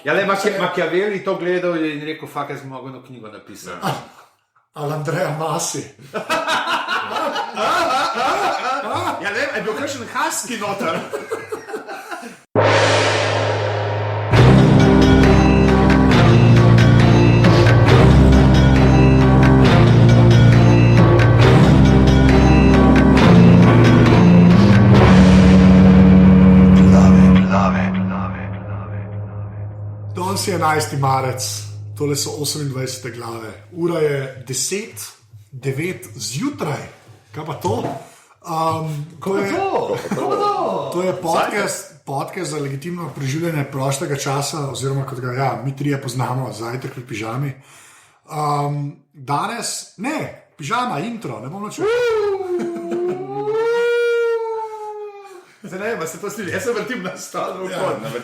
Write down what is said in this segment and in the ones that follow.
Ja, le Machiavelli to gledal in rekel, fakt, jaz bi mogel eno knjigo napisati. Ali Andreja Masi. Ja, le, je bil kakšen husky noter. Danes je 11. marec, tole so 28. glave. Ura je 10:09 zjutraj. Kaj pa to? To je podcast za legitimno preživljanje prostega časa, oziroma kot ga mi trije poznamo, zajtrk v pižami. Danes, pižama, intro, ne bom načel. Zdaj ne vem, se to sliši, jaz se vrtim na stolu.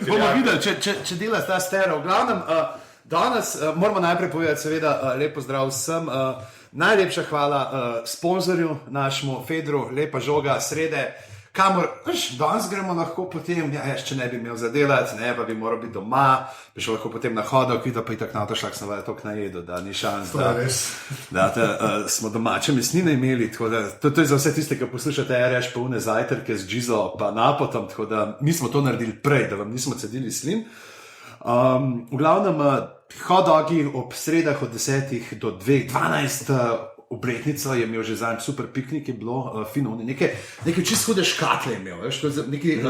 Bomo videli, če dela ta stereo. V glavnem, danes moramo najprej povedati, seveda, lepo zdrav vsem. Najlepša hvala sponzorju, našemu Fedru, lepa žoga srede, kamor danes gremo lahko potem, če ne bi imel zadelati, ne, pa bi moral biti doma, bi šel lahko potem na hodok, da pa itak na avtošlak sem toliko najedel, da ni šans, da smo domače mesnine imeli, tako da to je za vse tiste, ki poslušate RŠ pa une zajtrke z džizo pa napotom, tako da mi smo to naredili prej, da vam nismo cedili slin. V glavnem, hot-dogi ob sredah od 10 do 2, 12 obletnico je imel že zanj, super piknik je bilo, fino, neke čist hude škatle je imel, neki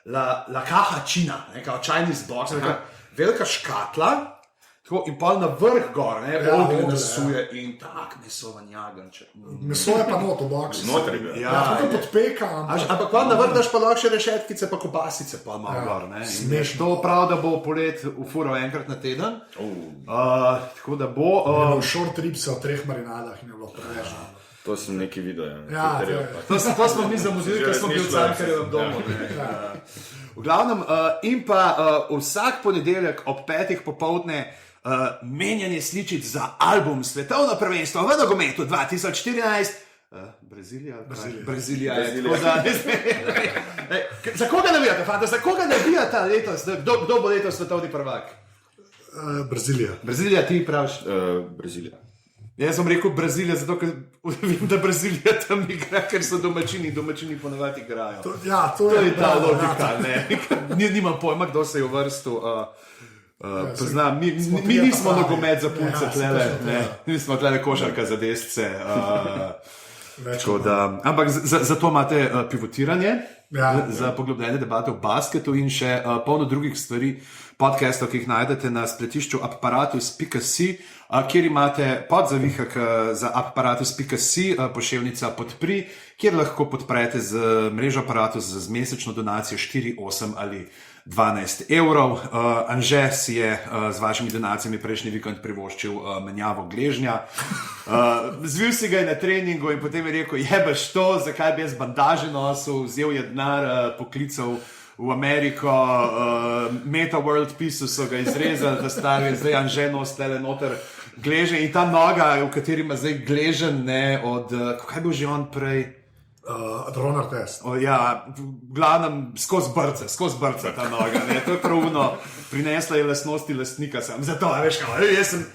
la caja china, neka Chinese box, neka velika škatla, tako, in pa na vrh gor, ogled nasuje in tak mesovan jaganček. Meso je pa not v boxu. Noter je bil. Ja, to podpeka. Ampak pa na vrh daš pa lahko še rešetkice pa kobasice pa malo gor. Smeš to prav, da bo polet ufural enkrat na teden. Tako da bo... Short ribs o 3 marinadah in je bilo preveč. To sem neki video. To smo mi zamuzili, ker smo bili v Cankarjevem domu. V glavnem, in pa vsak ponedeljek ob 5 popoldne menjanje sličic za album Svetovno prvenstvo v nogometu 2014. Brazilija je. Za koga navijate, fanta? Za koga navijate letos? Kdo bo letos svetovni prvak? Brazilija. Brazilija, ti praviš? Brazilija. Jaz sem rekel Brazilija, zato ker vem, da Brazilija tam igra, ker so domačini ponavadi igrajo. To je ta logika, ne. Nimam pojma, kdo se je uvrstil. Poznam, mi nismo nogomet za punce tlele, mi smo tlele košarka za desce. Ampak zato imate pivotiranje, za poglobljene debate o basketu in še polno drugih stvari, podcastov, ki jih najdete na spletišču apparatus.si, kjer imate podzavihek za apparatus.si, poševnica podpri, kjer lahko podprete z mrežo Apparatus z mesečno donacijo 4, 8 ali 12 evrov. Anže si je z vašimi donacijami prejšnji vikend privoščil menjavo gležnja. Zvil si ga je na treningu in potem je rekel, jebeš to, zakaj bi jaz bandaže nosil, vzel je denar, poklical v Ameriko, Meta World Peace so ga izrezali, da stari zdaj Anže nos tele noter gleže in ta noga, v kateri ima zdaj gležen, od, kaj bil že on prej? Dronar test. Ja, v glavnem skozi brce ta noga, to je pravno, prinesla je lastnosti lastnika sam, zato, veš kaj, jaz sem,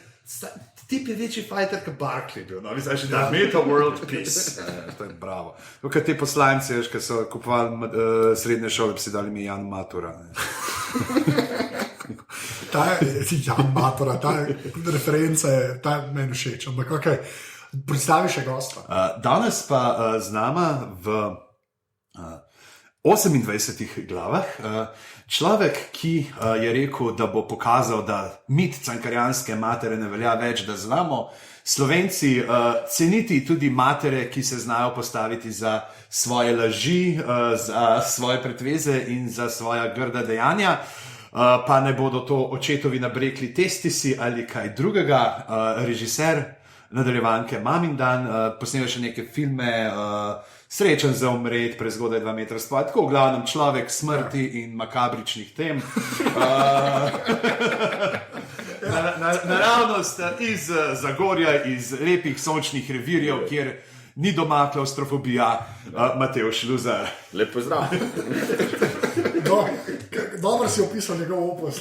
tip je večji fighter kot Barkley bil, zdaj še da, Meta World Peace, to je bravo. Tukaj te poslanci, veš, ki so kupovali srednje šole, bi si dali mi Jan Matura. Jan Matura, ta referenca je, ta meni všeč, ampak okej. Predstavi še gosta. Danes pa z nama v 28 glavah človek, ki je rekel, da bo pokazal, da mit cankarjanske matere ne velja več, da znamo Slovenci ceniti tudi matere, ki se znajo postaviti za svoje laži, za svoje pretveze in za svoja grda dejanja. Pa ne bodo to očetovi nabrekli testisi ali kaj drugega. Režiser nadaljevanke Mamin dan, posnel še neke filme, Srečen za umret, Prezgodaj 2 metra spati, tako v glavnem človek smrti in makabričnih tem. Naravnost iz Zagorja, iz lepih sončnih revirjev, kjer ni doma klaustrofobija, Matevž Luzar. Lep pozdrav. Dobro si opisal njegov opus.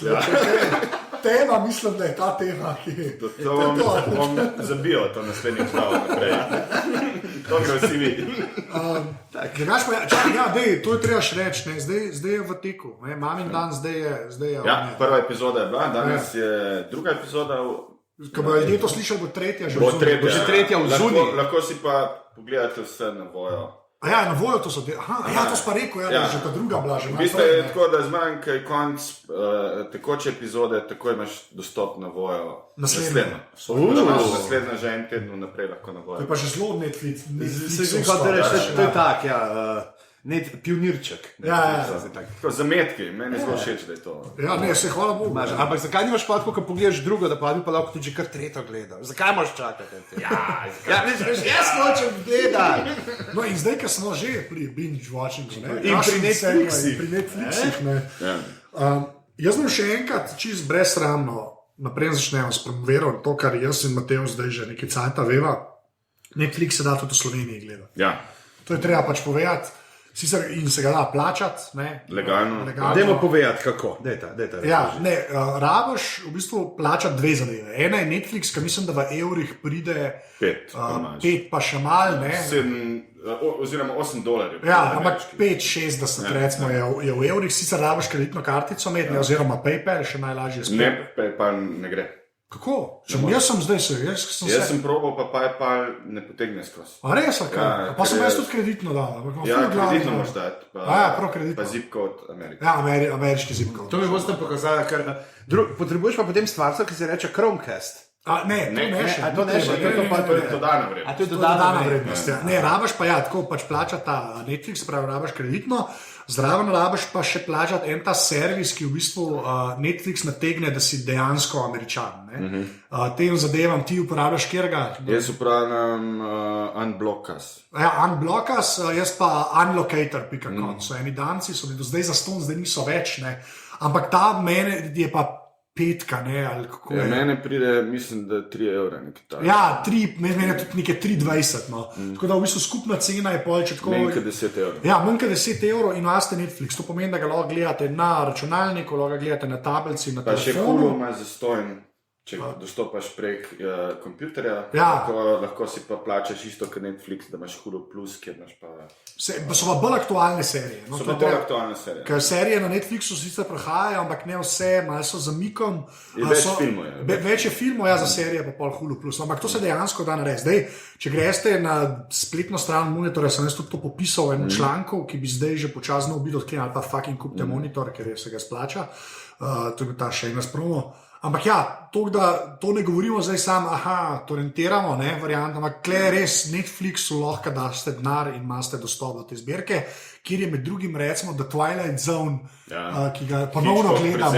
Tema, mislim, da je ta tema, ki To bom zabil, to naslednji prav naprej. To ga vsi vidi. To je treba še reči, ne? Zdaj je v teku. Mamin dan zdaj je. Ja, prva epizoda je bila, danes je druga epizoda. Ko bo ljudje to slišali, bo tretja že Bo tretja, že tretja v zunji. Lahko si pa pogledate vse na vojo. Na vojo to so to si pa rekel, da je že ta druga bila. V bistvu je tako, da zmanjka je konc tekoče epizode, tako imaš dostop na vojo. Naslednjo. Naslednja že en teden naprej lahko na vojo. To je pa že zelo Netflix. To je tak, pionirček. Tako zametki, meni zelo všeč, da je to. Ja, ne, se hvala Bogu. Ampak zakaj nimaš pa tako, ko pogledaš drugo, da pa bi pa lahko tudi že kar tretjo gledal? Zakaj moraš čakati? Jaz nočem gledati. No in zdaj, ko smo že pri binge watchingu, In pri Netflixih. Pri Netflixih, jaz bom še enkrat čist brezsramno, naprej začnemo s promoviranjem to, kar jaz in Mateo zdaj že nekaj cajta veva. Netflix se da tudi v Sloveniji gledati. Ja. To je treba pač povedati. Sicer in se ga da plačati. Legalno. Dajmo povedati, kako. Rabiš v bistvu plačati dve zadeve. Ena je Netflix, ki mislim, da v evrih pride 5 pa še mal. Oziroma $8. Ja, ampak 5,60 recimo je v evrih, sicer rabiš kreditno kartico imeti, oziroma PayPal, še najlažje s PayPal. Ne, PayPal ne gre. Kako? Jaz sem zdaj se. Jaz sem probal, pa PayPal ne potegne skozi. A res, kaj? Pa sem jaz tudi kreditno dal. Ja, kreditno moraš dati. Prav kreditno. Pa zip-code Amerike. Ja, ameriški zip-code. To mi boste pokazali, ker potrebuješ pa potem stvarco, ki se reče Chromecast. Ne, to ne še. To je dodana vrednost. To je dodana vrednost. Ne, rabaš pa tako pač plačati Netflix, pravi, rabaš kreditno. Zraven rabiš pa še plačati en ta servis, ki v bistvu Netflix nategne, da si dejansko Američan. Tem zadevam ti uporabljaš kjerga? Jaz uporabljam Unblockers. Ja, Unblockers, jaz pa Unlocator.com. So eni danci, so bili do zdaj zastonj, zdaj niso več. Ampak ta mene je pa petka, ali kako je. Mene pride, mislim, da €3. Ja, mene tudi nekaj 3,20. Tako da v bistvu skupna cena je polče tako. Manj kot €10. Ja, manj kot €10 in imate Netflix. To pomeni, da ga lahko gledate na računalniku, lahko ga gledate na tablici, na telefonu. Pa še Hulu ima zastonj. Če dostopaš prek kompjuterja, lahko si pa plačaš isto kot Netflix, da imaš Hulu Plus, kjer imaš pa... So pa bolj aktualne serije. So pa bolj aktualne serije. Ker serije na Netflixu sicer prihajajo, ampak ne vse, malo so zamikom. Več filmov je. Več je filmov, za serije pa pol Hulu Plus. Ampak to se dejansko da narediti. Zdaj, če greste na spletno stran monitorja, sem jaz tudi to popisal v enem članku, ki bi zdaj že počasno bil odklen, ali pa fucking kupite monitor, ker se ga splača. To je ta še ena spromo. Ampak to ne govorimo zdaj sam, torrentiramo, variant, ampak tukaj res Netflixu lahko daste denar in imate dostop do te zbirke, kjer je med drugim recimo The Twilight Zone, ki ga ponovno gledam.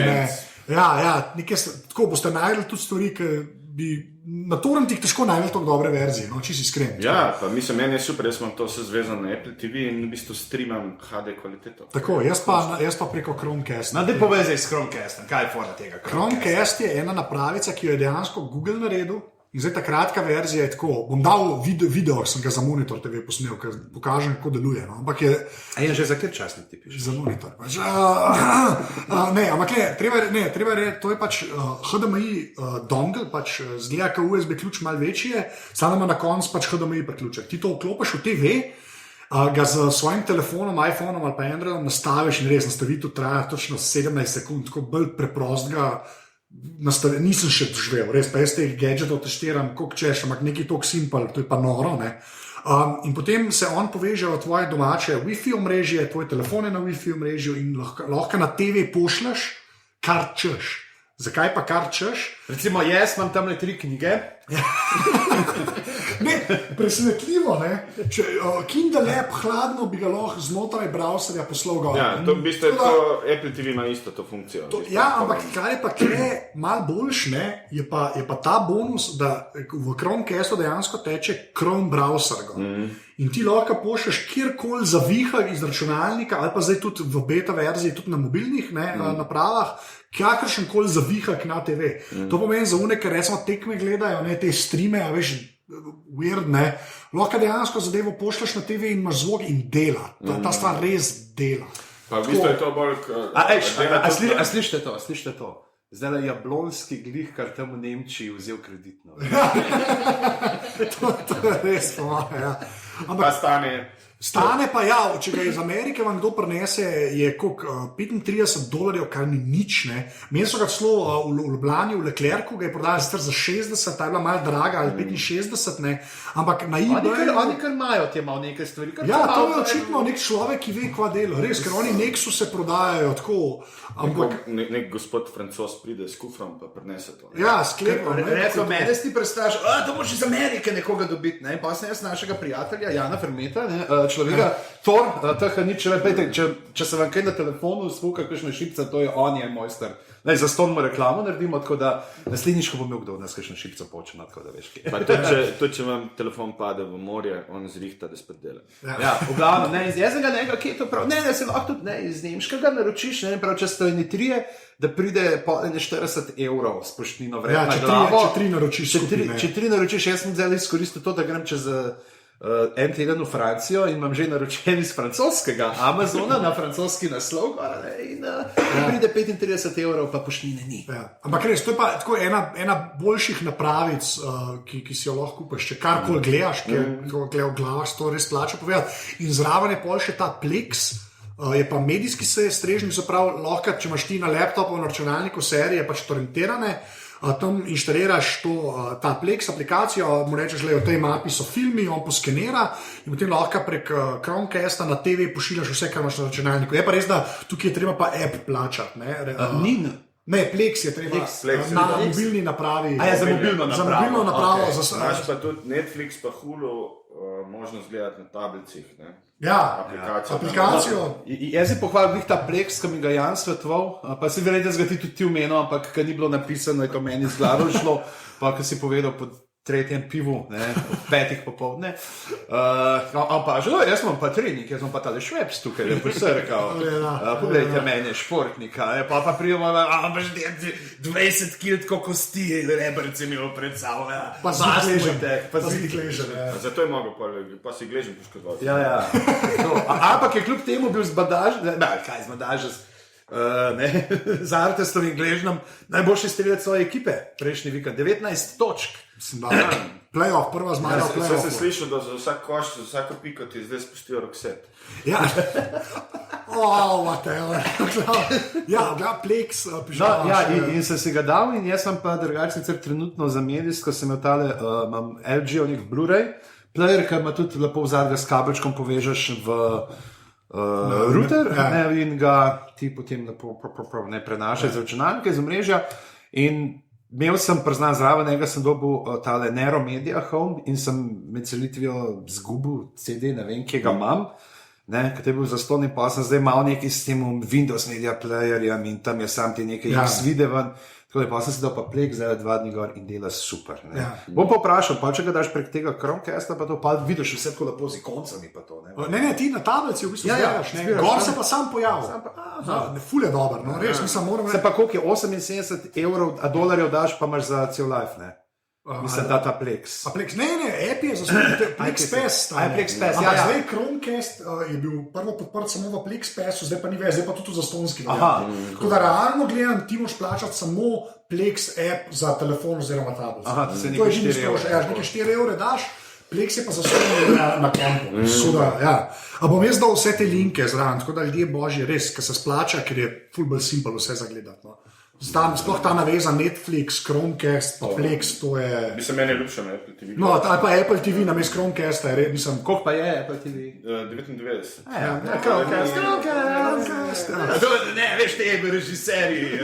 Tako boste najdeli tudi stvari, ki bi na torrentih težko najdeli tako dobre verzije, čisto iskren. Ja, pa mislim, meni je super, jaz imam to vse zvezano na Apple TV in v bistvu streamam HD kvaliteto. Tako, jaz pa preko Chromecasta. Daj povezaj s Chromecastom, kaj je fora tega? Chromecast je ena napravica, ki jo je dejansko Google naredil. In zdaj ta kratka verzija je tako, bom dal video, sem ga za Monitor TV posnel, ker pokažem, kako deluje. Ampak je... A je že za kjer časnik ti pišeš? Za Monitor. Ampak treba reči, to je pač HDMI dongle, pač zgleda, kot USB ključ malo večji je, samo ima na koncu pač HDMI priključek. Ti to vklopiš v TV, ga z svojim telefonom, iPhonom ali pa Androidom nastaviš in res nastavitev traja točno 17 sekund, tako bolj preprostega. Nisem še doživel, res pa jaz teh gadgetov testiram, koliko češ, ampak nekaj toliko simpel, to je pa noro. In potem se on poveže v tvoje domače Wi-Fi omrežje, tvoj telefon je na Wi-Fi omrežju in lahko na TV pošljaš, kar češ. Zakaj pa kar češ? Recimo, jaz imam tamle 3 knjige. Presenetljivo, Kindle app hladno bi ga lahko znotraj browserja poslal gor. Ja, to v bistvu je to, Apple TV ima isto to funkcijo. Ampak kar je pa malo boljš, je pa ta bonus, da v Chromecastu dejansko teče Chrome browser. In ti lahko pošlješ kjerkoli zavihaj iz računalnika, ali pa zdaj tudi v beta verziji, tudi na mobilnih napravah, kakršen koli zavihaj na TV. To pomeni za one, ker recimo tekme gledajo, te streame, weird, lahko dejansko zadevo pošlješ na TV in imaš zvok in dela. Ta stvar res dela. Pa v bistvu je to bolj... A slišite to? Zdaj je Jablonski glih, kar tam v Nemčiji vzel kreditno. To je res pomaga, ja. Pa Stane pa ja, če ga iz Amerike vam kdo prinese, je $35, kar ni nič, ne. Meni so ga celo v Ljubljani, v Leclercu, ga je prodajal za 60, ta je bila malo draga, ali 65, ne. Ampak na eBayu... Oni kar imajo te malo neke stvari. Ja, to je očitno nek človek, ki ve, kva dela. Res, ker oni Nexu se prodajajo tako. Ampak... Nek gospod Francoz pride s kufrom, pa prinese to. Ja, sklepam. Recimo, mene si predstavljaš, to moraš iz Amerike nekoga dobiti, ne. Pa sem jaz našega prijatelja, Jana Fermeta, ne, človeka, Thor, teh nič, če se vam kaj na telefonu spuka, kakšna šipca, to je on, je mojster. Za stonmo reklamo naredimo, tako da naslednjič, ko bo imel kdo od nas kakšno šipco počena, tako da veš kaj. Pa tudi, če vam telefon pade v morje, on zrihta, da spet dela. Ja, v glavno, ne, iz jeznega nekaj, kje je to prav, ne, se lahko tudi ne, iz nemškega naročiš, ne, prav, če ste eni trije, da pride po 40 € s poštnino vredno na glavo. Če tri naročiš skupaj, ne. Če tri naročiš, jaz sem zdaj izkoristil to, da grem čez... en teden v Francijo in imam že naročen iz francoskega Amazona na francoski naslov in pride 35 €, pa poštnine ni. Ja. Ampak res, to je pa tako ena boljših napravic, ki si jo lahko kupiš, če karkoli gledaš, ker v glavah se to res plača povedati. In zraven je pol še ta Plex, je pa medijski strežnik, se pravi, lahko, če imaš ti na laptopu, na računalniku serije, pač torrentirane, tam inštaliraš ta Plex aplikacijo, mu rečeš, da v tej mapi so filmi, on poskenira in potem lahko prek Chromecasta na TV pošiljaš vse, kar imaš na računalniku. Je pa res, da tukaj je treba pa app plačati. Ne, Plex je treba na mobilni napravi. Za mobilno napravo. Za mobilno napravo. Okay. Imaš pa tudi Netflix pa Hulu možnost gledati na tablicih, ne? Ja, aplikacijo. Jaz si pohvalil ta Plex, ki mi ga Jan svetoval, pa si verjetno ga ti omenil, ampak ker ni bilo napisano, je to meni z glavo šlo, pa ker si povedal po tretjem pivu, ne, ob 5 popoldne. Pa že, jaz imam pa trening, jaz imam pa tale Šveps tukaj, lepo se rekel. Poglejte mene, športnika, pa prijemo, baš 20 kg tako kosti, rebrce mi jo predstavlja. Pa si gležen. Zato je mogel, pa si gležen poškodovati. Ja. Ampak je kljub temu bil zbadažen, kaj zbadažen, z Artestom in Gležnom najboljši strelec svoje ekipe prejšnji vikend, 19 točk. Playoff, prva zmaga v playoffu. Sem se slišal, da za vsak koš, za vsako piko ti zdaj spustijo rokset. Ja, whatever. Ja, Plex, pižama. Ja, in sem si ga dal in jaz sem pa drugače sicer trenutno za medijsko, sem imel tale, imam LG-ovnik Blu-ray player, ki ima tudi lepo vzadga s kabelčkom povežeš v router in ga ti potem lepo ne prenašaš z računalnika, iz omrežja in imel sem, priznan zraven, sem dobil tale Nero Media Home in sem med celitvijo zgubil CD, ne vem, kje ga imam, ker je bil zastonj in pa sem zdaj mal neki s tem Windows Media Playerjem in tam je sam ti nekaj izvide ven, tako da pa sem si dal pa Plex, zdaj 2 dni gor in dela super. Bom pa vprašal, pa če ga daš prek tega Chromecasta, pa to pa vidiš vse tako lepo z ikoncami pa to. Ne, ti na tablici v bistvu zbiraš, gor se pa sam pojavil. Ful je dober, no, res, mislim, moram reči. Se pa koliko je, 78 $, daš, pa imaš za cel life, ne? Mislim, da ta Plex. Ne, app je za svoj Plex Pass. Plex Pass, ja. Zdaj Chromecast je bil prvo podprt samo v Plex Passu, zdaj pa ni več, zdaj pa tudi v zastonski. Tako da realno gledam, ti moš plačati samo Plex app za telefon oziroma tablico. To je nekaj 4 €. Nekaj 4 € daš, Plex je pa zastonski na kontu. A bom jaz dal vse te linke zraven, tako da ljudje božji res, ker se splača, ker je ful bolj simpel vse zagledati. Sploh ta naveza Netflix, Chromecast, pa Plex, to je... Mislim, meni je ljubše na Apple TV. No, ali pa Apple TV namest Chromecasta, mislim... Koliko pa je Apple TV? 99. Chromecast. Ne, veš, te režiserji,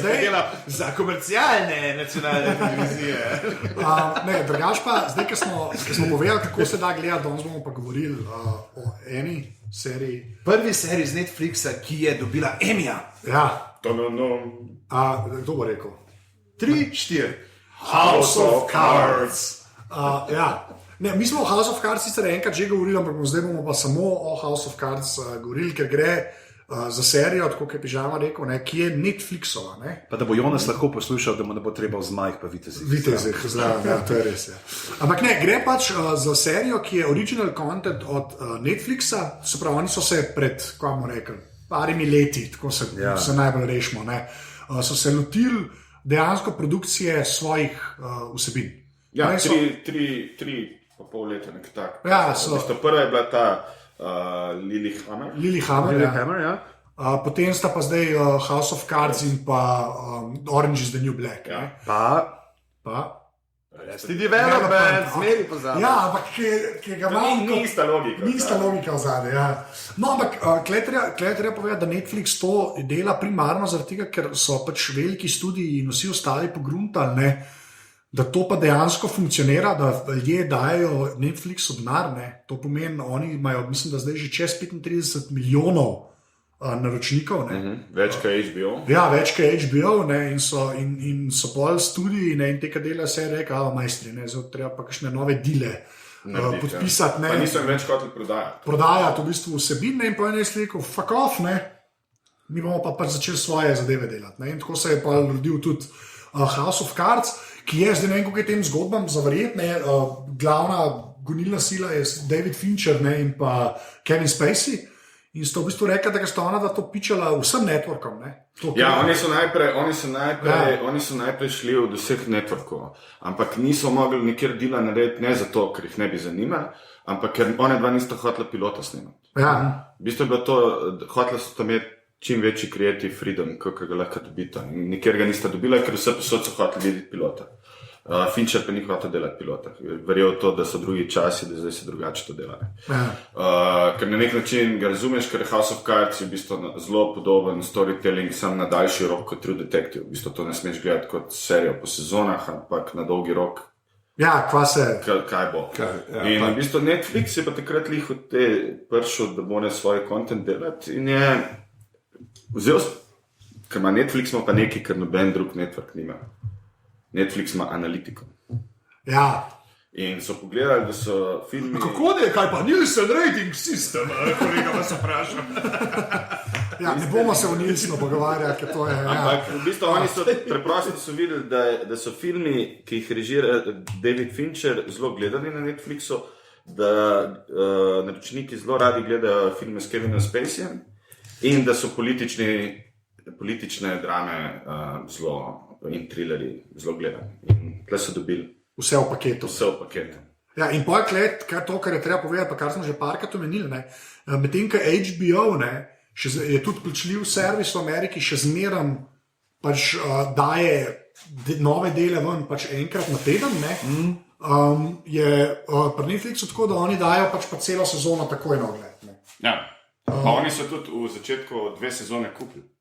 dela za komercialne nacionalne televizije. Ne, drugač pa, zdaj, ko smo povedali, kako se da gledati, danes bomo pa govorili o eni seriji. Prvi seriji z Netflixa, ki je dobila Emmya. Ja. Kdo bo rekel? 3, 4. House of Cards. Ne, mi smo o House of Cards sicer enkrat že govorili, ampak zdaj bomo pa samo o House of Cards govorili, ker gre za serijo, tako kot je Pižama rekel, ki je Netflixova. Pa da bo Jonas lahko poslušal, da mu ne bo treba v zmajih pa vitezih. Vitezih, to je res. Ja. Ampak ne, gre pač za serijo, ki je original content od Netflixa, se pravi, oni so se pred, kaj bomo rekli, parimi leti, tako se najbolj rešimo, ne, so se lotili dejansko produkcije svojih vsebin. Ja, ne, tri pa pol leta, nekaj tak. Ja, prva je bila ta Lilyhammer, ja. Potem sta pa zdaj House of Cards in pa Orange is the New Black. Ja. Pa? Ti development, zmeri pozabi. Ja, ampak ki ga imamo... Nista logika v zadnje, ja. No, ampak tukaj treba povedati, da Netflix to dela primarno zaradi tega, ker so pač veliki studiji in vsi ostali pogruntali, ne, da to pa dejansko funkcionira, da ljudje dajo Netflixu denar, ne. To pomeni, oni imajo, mislim, da zdaj že čez 35 milijonov naročnikov. Več kot HBO. Ja, več kot HBO, ne, in so pol studiji, ne, in tega dela se reka, majstri, ne, zdaj treba pa kakšne nove dile podpisati. Ne, pa nisem več hoteli prodajati. Prodajati v bistvu vsebine in pa je rekel, fuck off, ne, mi bomo pa začeli svoje zadeve delati. Ne, in tako se je pa rodil tudi House of Cards, ki je zdaj ne vem, kako je tem zgodbam zaverjet, ne, glavna gonilna sila je David Fincher, ne, in pa Kevin Spacey. In sta v bistvu rekla, da sta ona to pičala vsem networkom. Ja, oni so najprej šli od vseh networkov, ampak niso mogli nikjer dela narediti, ne zato, ker jih ne bi zanimali, ampak ker one dva nista hotela pilota snimati. Ja. V bistvu je bilo to, hotela so tam imeti čim večji creative freedom, kako ga lahko dobita. In nikjer ga nista dobila, ker vse posod so hoteli videti pilota. Fincher pa ni hotel delati pilota. Verjel to, da so drugi časi, da zdaj se drugače to dela. Ker na nek način ga razumeš, ker House of Cards je v bistvu zelo podoben storytelling, sam na daljši rok kot True Detective. V bistvu to ne smeš gledati kot serijo po sezonah, ampak na dolgi rok. Ja, kaj bo. In v bistvu Netflix je pa takrat lih od te prišel, da bo ne svoj content delati in je vzel, ker ima Netflix, ima pa nekaj, ker noben drug network nima. Netflix ima analitiko. Ja. In so pogledali, da so filmi... Kako ne, kaj pa Nielsen rating system, kolega vas vprašam. Ja, ne bomo se o Nielsenu pogovarjali, ker to je... Ampak v bistvu oni so preprosto so videli, da so filmi, ki jih režira David Fincher, zelo gledani na Netflixu, da naročniki zelo radi gledajo filme s Kevinom Spaceyjem in da so politične drame zelo in thrilleri zelo gledani. In tle so dobili vse v paketu. Ja, in pojklet, to, kar je treba povedati, pa kar smo že parkrat omenili, medtem, ko HBO, je tudi plačljiv servis v Ameriki, še zmeram pač daje nove dele ven pač enkrat na teden, je pri Netflixu tako, da oni dajo pač pa celo sezono takoj na ogled. Ja, pa oni so tudi v začetku 2 sezone kupili.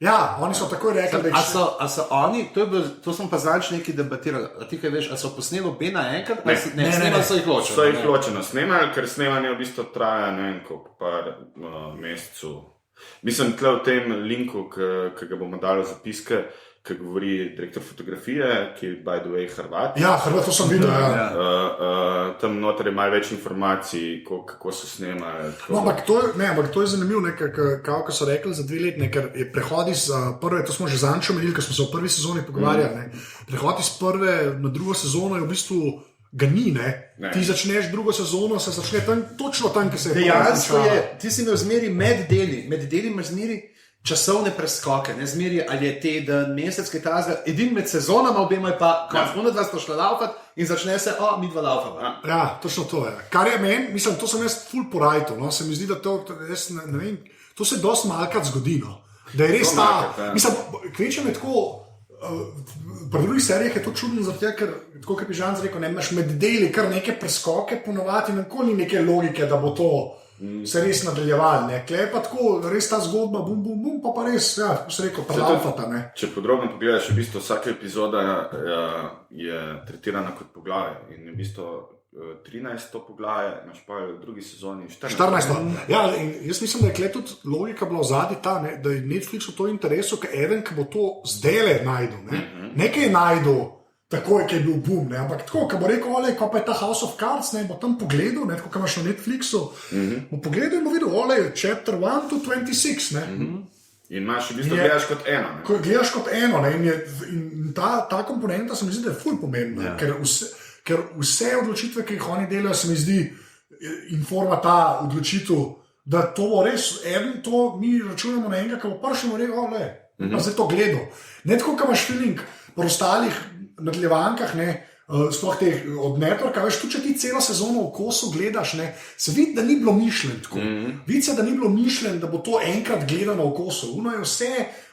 Ja, oni so takoj rekli, da A so oni, to smo pa zadnjič nekaj debatirali, a ti kaj veš, a so posneli obe naenkrat? Ne, snemali so jih ločeno. So jih ločeno snemali, ker snemanje v bistvu traja ne vem koliko, par mesecev. Mislim, tle v tem linku, ki ga bomo dali v zapiske, ki govori direktor fotografije, ki je by the way Hrvat. Ja, Hrvat, to sem videl. Tam noter je malo več informacij, kako so snemali. No, ampak to je zanimivo, kako so rekli za 2 leti, ker je prehod iz prve, to smo že zanjč omenili, ker smo se v prvi sezoni pogovarjali, prehod iz prve na drugo sezono je v bistvu ga ni, ne. Ti začneš drugo sezono, se začne točno tam, ki se je dejansko je, ti si imel zmeri med deli imaš zmeri časovne preskoke, ne zmeri, ali je teden, mesec, kaj tazga, edin med sezonama obema je pa, konec dva sta šla laufat in začne se, mi dva laufava. Ja, točno to je. Kar je meni, mislim, to sem jaz full porajto, se mi zdi, da to, jaz ne vem, to se dosti malkrat zgodi, da je res mislim, kvečem je tako, pri drugih serijah je to čudno, zato ker, tako kot bi Žanc rekel, imaš med deli kar neke preskoke ponovati, nikoli neke logike, da bo to se res nadaljevali. Klej pa tako, res ta zgodba, bum, pa res, kako se rekel, prelaufata. Če podrobno pogledaš, v bistvu vsaka epizoda je tretirana kot poglavje in v bistvu 13. poglavje, imaš pa v drugi sezoni 14. Ja, in jaz mislim, da je klej tudi logika bila vzadi ta, da je Netflixu to interesu, ker eden, ki bo to zdajle najdel, nekaj je najdel, takoj, ki je bil boom, ampak tako, ko bo rekel, ko pa je ta House of Cards, bo tam pogledal, tako, ko imaš na Netflixu, bo pogledal in bo videl, chapter 1 to 26, In imaš v bistvu gledaš kot eno. Gledaš kot eno, in ta komponenta se mi zdi, da je ful pomembna, ker vse odločitve, ki jih oni delajo, se mi zdi, informa ta odločitev da to bo res, to mi računamo na enega, ki bo prišel in rekel, pa zdaj to gledal. Ne tako, kot imaš feeling po ostalih nadaljevankah, sploh teh od networka, veš, tudi če ti celo sezono v kosu gledaš, se vidi, da ni bilo mišljen tako. Vidi se, da ni bilo mišljen, da bo to enkrat gledano v kosu. Uno je vse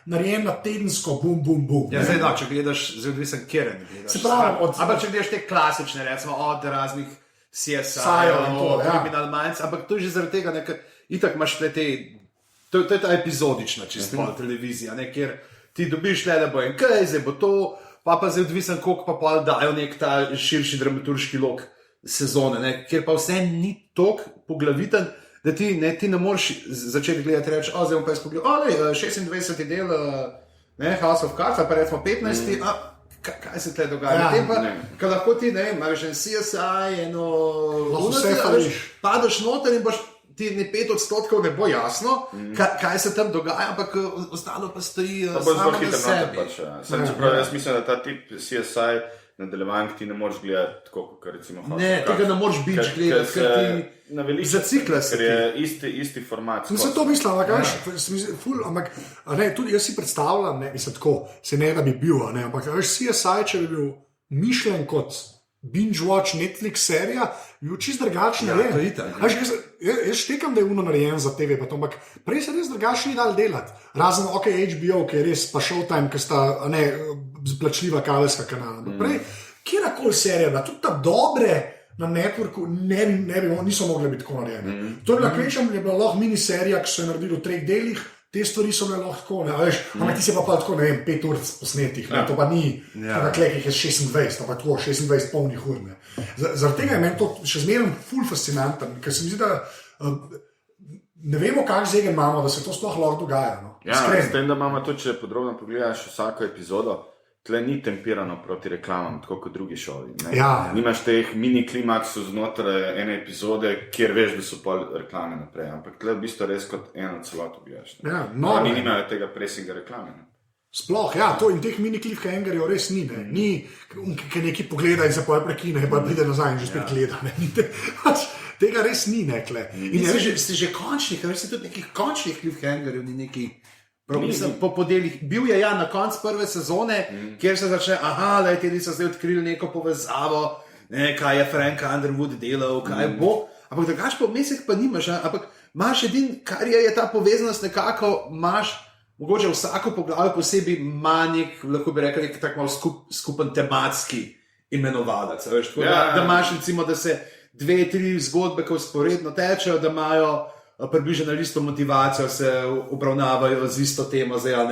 narejeno na tedensko, bum, bum, bum. Ja, zdaj da, če gledaš, zelo odvisen, kjer ne gledaš. Se pravi, ampak če gledaš te klasične, recimo od raznih CSI-ov, Criminal Minds, ampak to je že zaradi tega, ker itak imaš te, to je ta epizodična čisto televizija, kjer ti dobiš le, da bo en kaj, zdaj bo to, pa zdaj odvisen, koliko pa dajo nek ta širši dramaturški lok sezone, kjer pa vse ni toliko poglaviten, da ti ne moreš začeti gledati, reči, zdaj bom pa jaz pogledal, 26. del House of Cards, pa recimo 15. Kaj se tle dogaja? Kaj lahko ti, imaš en CSI, padeš noter in boš ti 5% ne bo jasno, kaj se tam dogaja, ampak ostalo pa stoji samo na sebi. Jaz mislim, da ta tip CSI nadaljevank ti ne moreš gledati tako, kot recimo House of Cards. Ne, tega ne moreš bič gledati, ker ti zacikla se. Ker je isti format. Mislim, to mislim, ampak tudi jaz si predstavljam, mislim tako, se ne da bi bil, ampak CSI, če bi bil mišljen kot binge-watch Netflix serija, bi bil čist drugačen. Jaz štekam, da je uno narejen za TV, ampak prej se res drugačni dal delati. Razen HBO, ki je res pa Showtime, ki sta plačljiva kabelska kanala. Prej, kjerkoli serija, tudi ta dobre na networku niso mogle biti tako narejene. To je bila kvečem, je bila lahko miniserija, ki so jo naredili v 3 delih, te stvari so bile lahko tako, ampak ti se pa tako, 5 ur posnetih, to pa ni, ki je 26, ampak tako 26 polnih ur. Zaradi tega je meni to še zmeraj ful fascinanten, ker se mi zdi, da ne vemo, kak zegen imamo, da se to sploh lahko dogaja. S tem, da imamo to, če podrobno pogledaš vsako epizodo, tle ni tempirano proti reklamam, tako kot drugi šovi. Nimaš teh mini klimaksov znotraj ene epizode, kjer veš, da so pol reklame naprej, ampak tle v bistvu res kot eno celoto gledaš. Oni nimajo tega presinga reklame. Sploh, in teh mini cliffhangerjev res ni. Ni, ki neki pogleda in se poje prekine, pa pride nazaj in že spet gleda. Tega res ni nekle. Ste že končni, ker ste tudi nekih končnih cliffhangerjev, ni neki. Po podelih. Bil je na koncu prve sezone, kjer se začne, ti so zdaj odkrili neko povezavo, kaj je Frank Underwood delal, kaj bo. Ampak drugač po mesec pa nimaš, ampak imaš edin, kar je ta povezanost nekako, imaš, mogoče vsako poglavje posebej ima nek, lahko bi rekel, nek tak malo skupen tematski imenovalec. Da imaš recimo, da se 2-3 zgodbe, ko sporedno tečejo, da imajo približno na isto motivacijo, se obravnavajo z isto temo, zdaj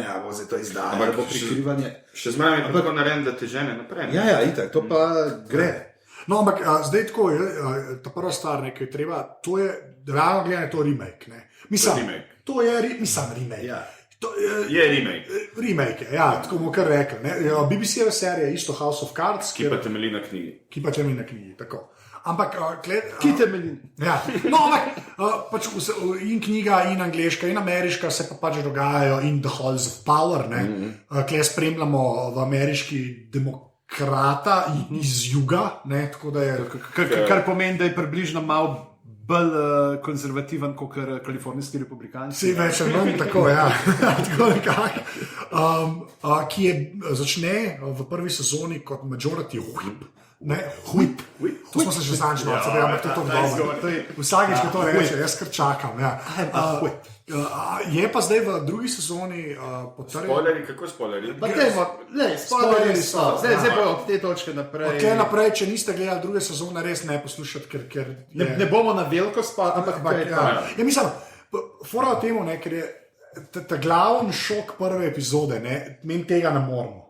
to izdanje, ali bo prikrivanje. Še zmeraj je tako narejen, da te žene naprej. Itak, to pa gre. No, ampak zdaj tako, ta prva stvar, ki je treba, to je, realno gledanje, to remake. To je remake. Je remake. Remake, tako bomo kar rekli. BBC-jeva serija je isto House of Cards, ki pa temelji na knjigi. Tako. Ampak, ki temelji. Pač in knjiga, in angleška, in ameriška se pa pač dogajajo, in The Halls of Power. Kle spremljamo v ameriški demokrata iz juga. Kar pomeni, da je približno malo bolj konzervativen kot kalifornijski republikanci. Vsi več ali tako, tako nekako. Ki začne v prvi sezoni kot majority whip. Whip. To smo se že zanjali, ampak to je to dobro. Vsakič, ko to reče, jaz kar čakam. Je pa zdaj v drugi sezoni potrjen. Spoilerji, kako spoilerji? Spoilerji so. Zdaj pa od te točke naprej. Od te naprej, če niste gledali druge sezone, res ne poslušati, ker ne bomo na veliko spoilerji, ampak mislim, fora o temu, ker je ta glavni šok prve epizode, meni tega ne moramo.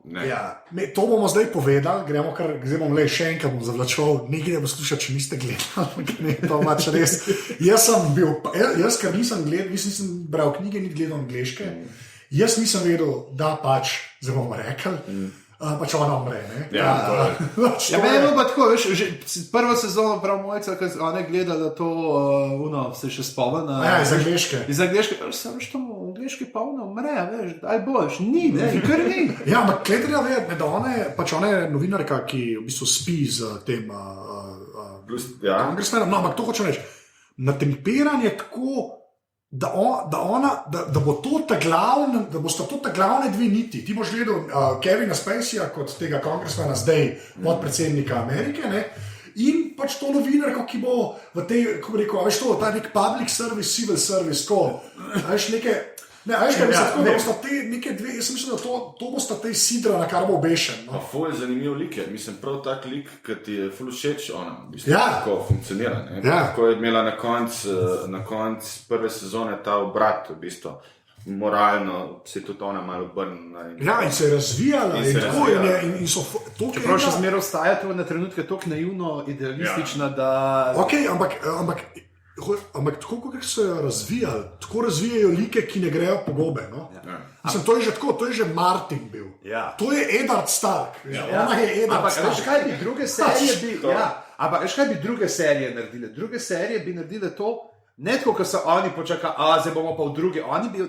To bomo zdaj povedali, gremo kar, zdaj bom le še enkrat zavlačeval, nekaj ne bo slušati, če niste gledali. To pač res. Jaz ker nisem gledal, nisem bral knjige, ni gledal angleške, jaz nisem vedel, da pač, zdaj bomo rekli, pač ona umre. Meni je bilo pa tako, veš, že prvo sezono prav mojca, ki ona je gledala to, se še spomena. Iz angleške. Iz angleške, sem veš, to angleški pa ona umre, veš, daj boš, ni, kar ni. Ampak Kleterja ve, da ona je novinarka, ki v bistvu spi z tem Congressmanom, ampak to hočem reči, natemperan je tako da bo to da bosta to ta glavne dve niti. Ti boš gledal Kevina Spaceyja kot tega kongresmana, zdaj podpredsednika Amerike, ne? In pač to novinarko, ki bo v tej, kako bi rekel, veš to, ta nek public service, civil service, ko, veš neke, ne, veš kaj mislim, da bosta te neke dve, jaz mislim, da to bosta te sidra, na kar bo obešen. No? Ful je zanimiv lik, mislim, prav tak lik, ki ti je ful všeč, ona, v bistvu, tako funkcionira, ne? Tako je imela na konc prve sezone ta obrat, v bistvu, moralno se je tudi ona malo obrnila. Ja, in se je razvijala. In so to, čeprav še zmeraj ostaja to na trenutke tako naivno, idealistična, da... Ok, ampak tako, kot so jo razvijali, tako razvijajo like, ki ne grejo po gobe. No? Ja. Mislim, to je že tako, to je že Martin bil. Ja. To je Eddard Stark. Ja. Ona je Eddard Stark. Ampak veš, kaj bi druge serije ampak veš, kaj bi druge serije naredile? Druge serije bi naredile to, ne tako, ko so oni počakali, zdaj bomo pa v drugi, oni bi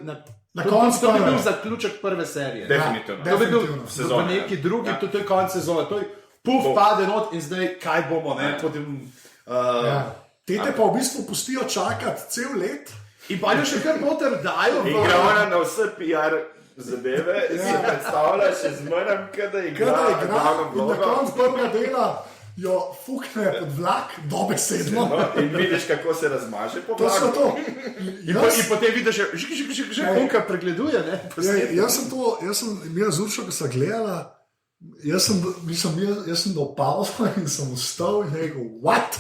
na koncu to bi bil zaključek prve serije. Definitivno. To bi bil v neki drugi, to je konc sezone. To je pade not in zdaj kaj bomo, ne, potem... Tete pa v bistvu pustijo čakati cel let. In pa jo še kar noter dajo. In gre ona na vse PR zadeve, si predstavlja še zmeraj, kada igra glavno vlogo. In na koncu prvega dela jo fukne pod vlak, dobesedno. In vidiš, kako se razmaže po vlaku. To so to. In potem vidiš, že konka pregleduje. Jaz sem imela z Uršo, ko sem gledala, jaz sem dal pauzo in sem vstal in rekel, what?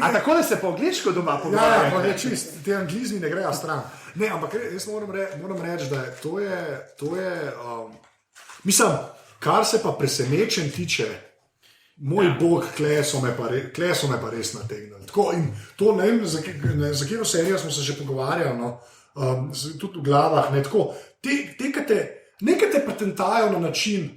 A tako da se po angliško doma pogovarjajo? Ja, pa je čist, te anglizmi ne grejo stran. Ne, ampak jaz moram reči, da to je mislim, kar se pa presenečen tiče, moj bog, kle so me pa res nategnili. Tako, in to ne vem, za katero serijo smo se že pogovarjali, no, tudi v glavah. Ne, tako, nekaj te pretentajo na način,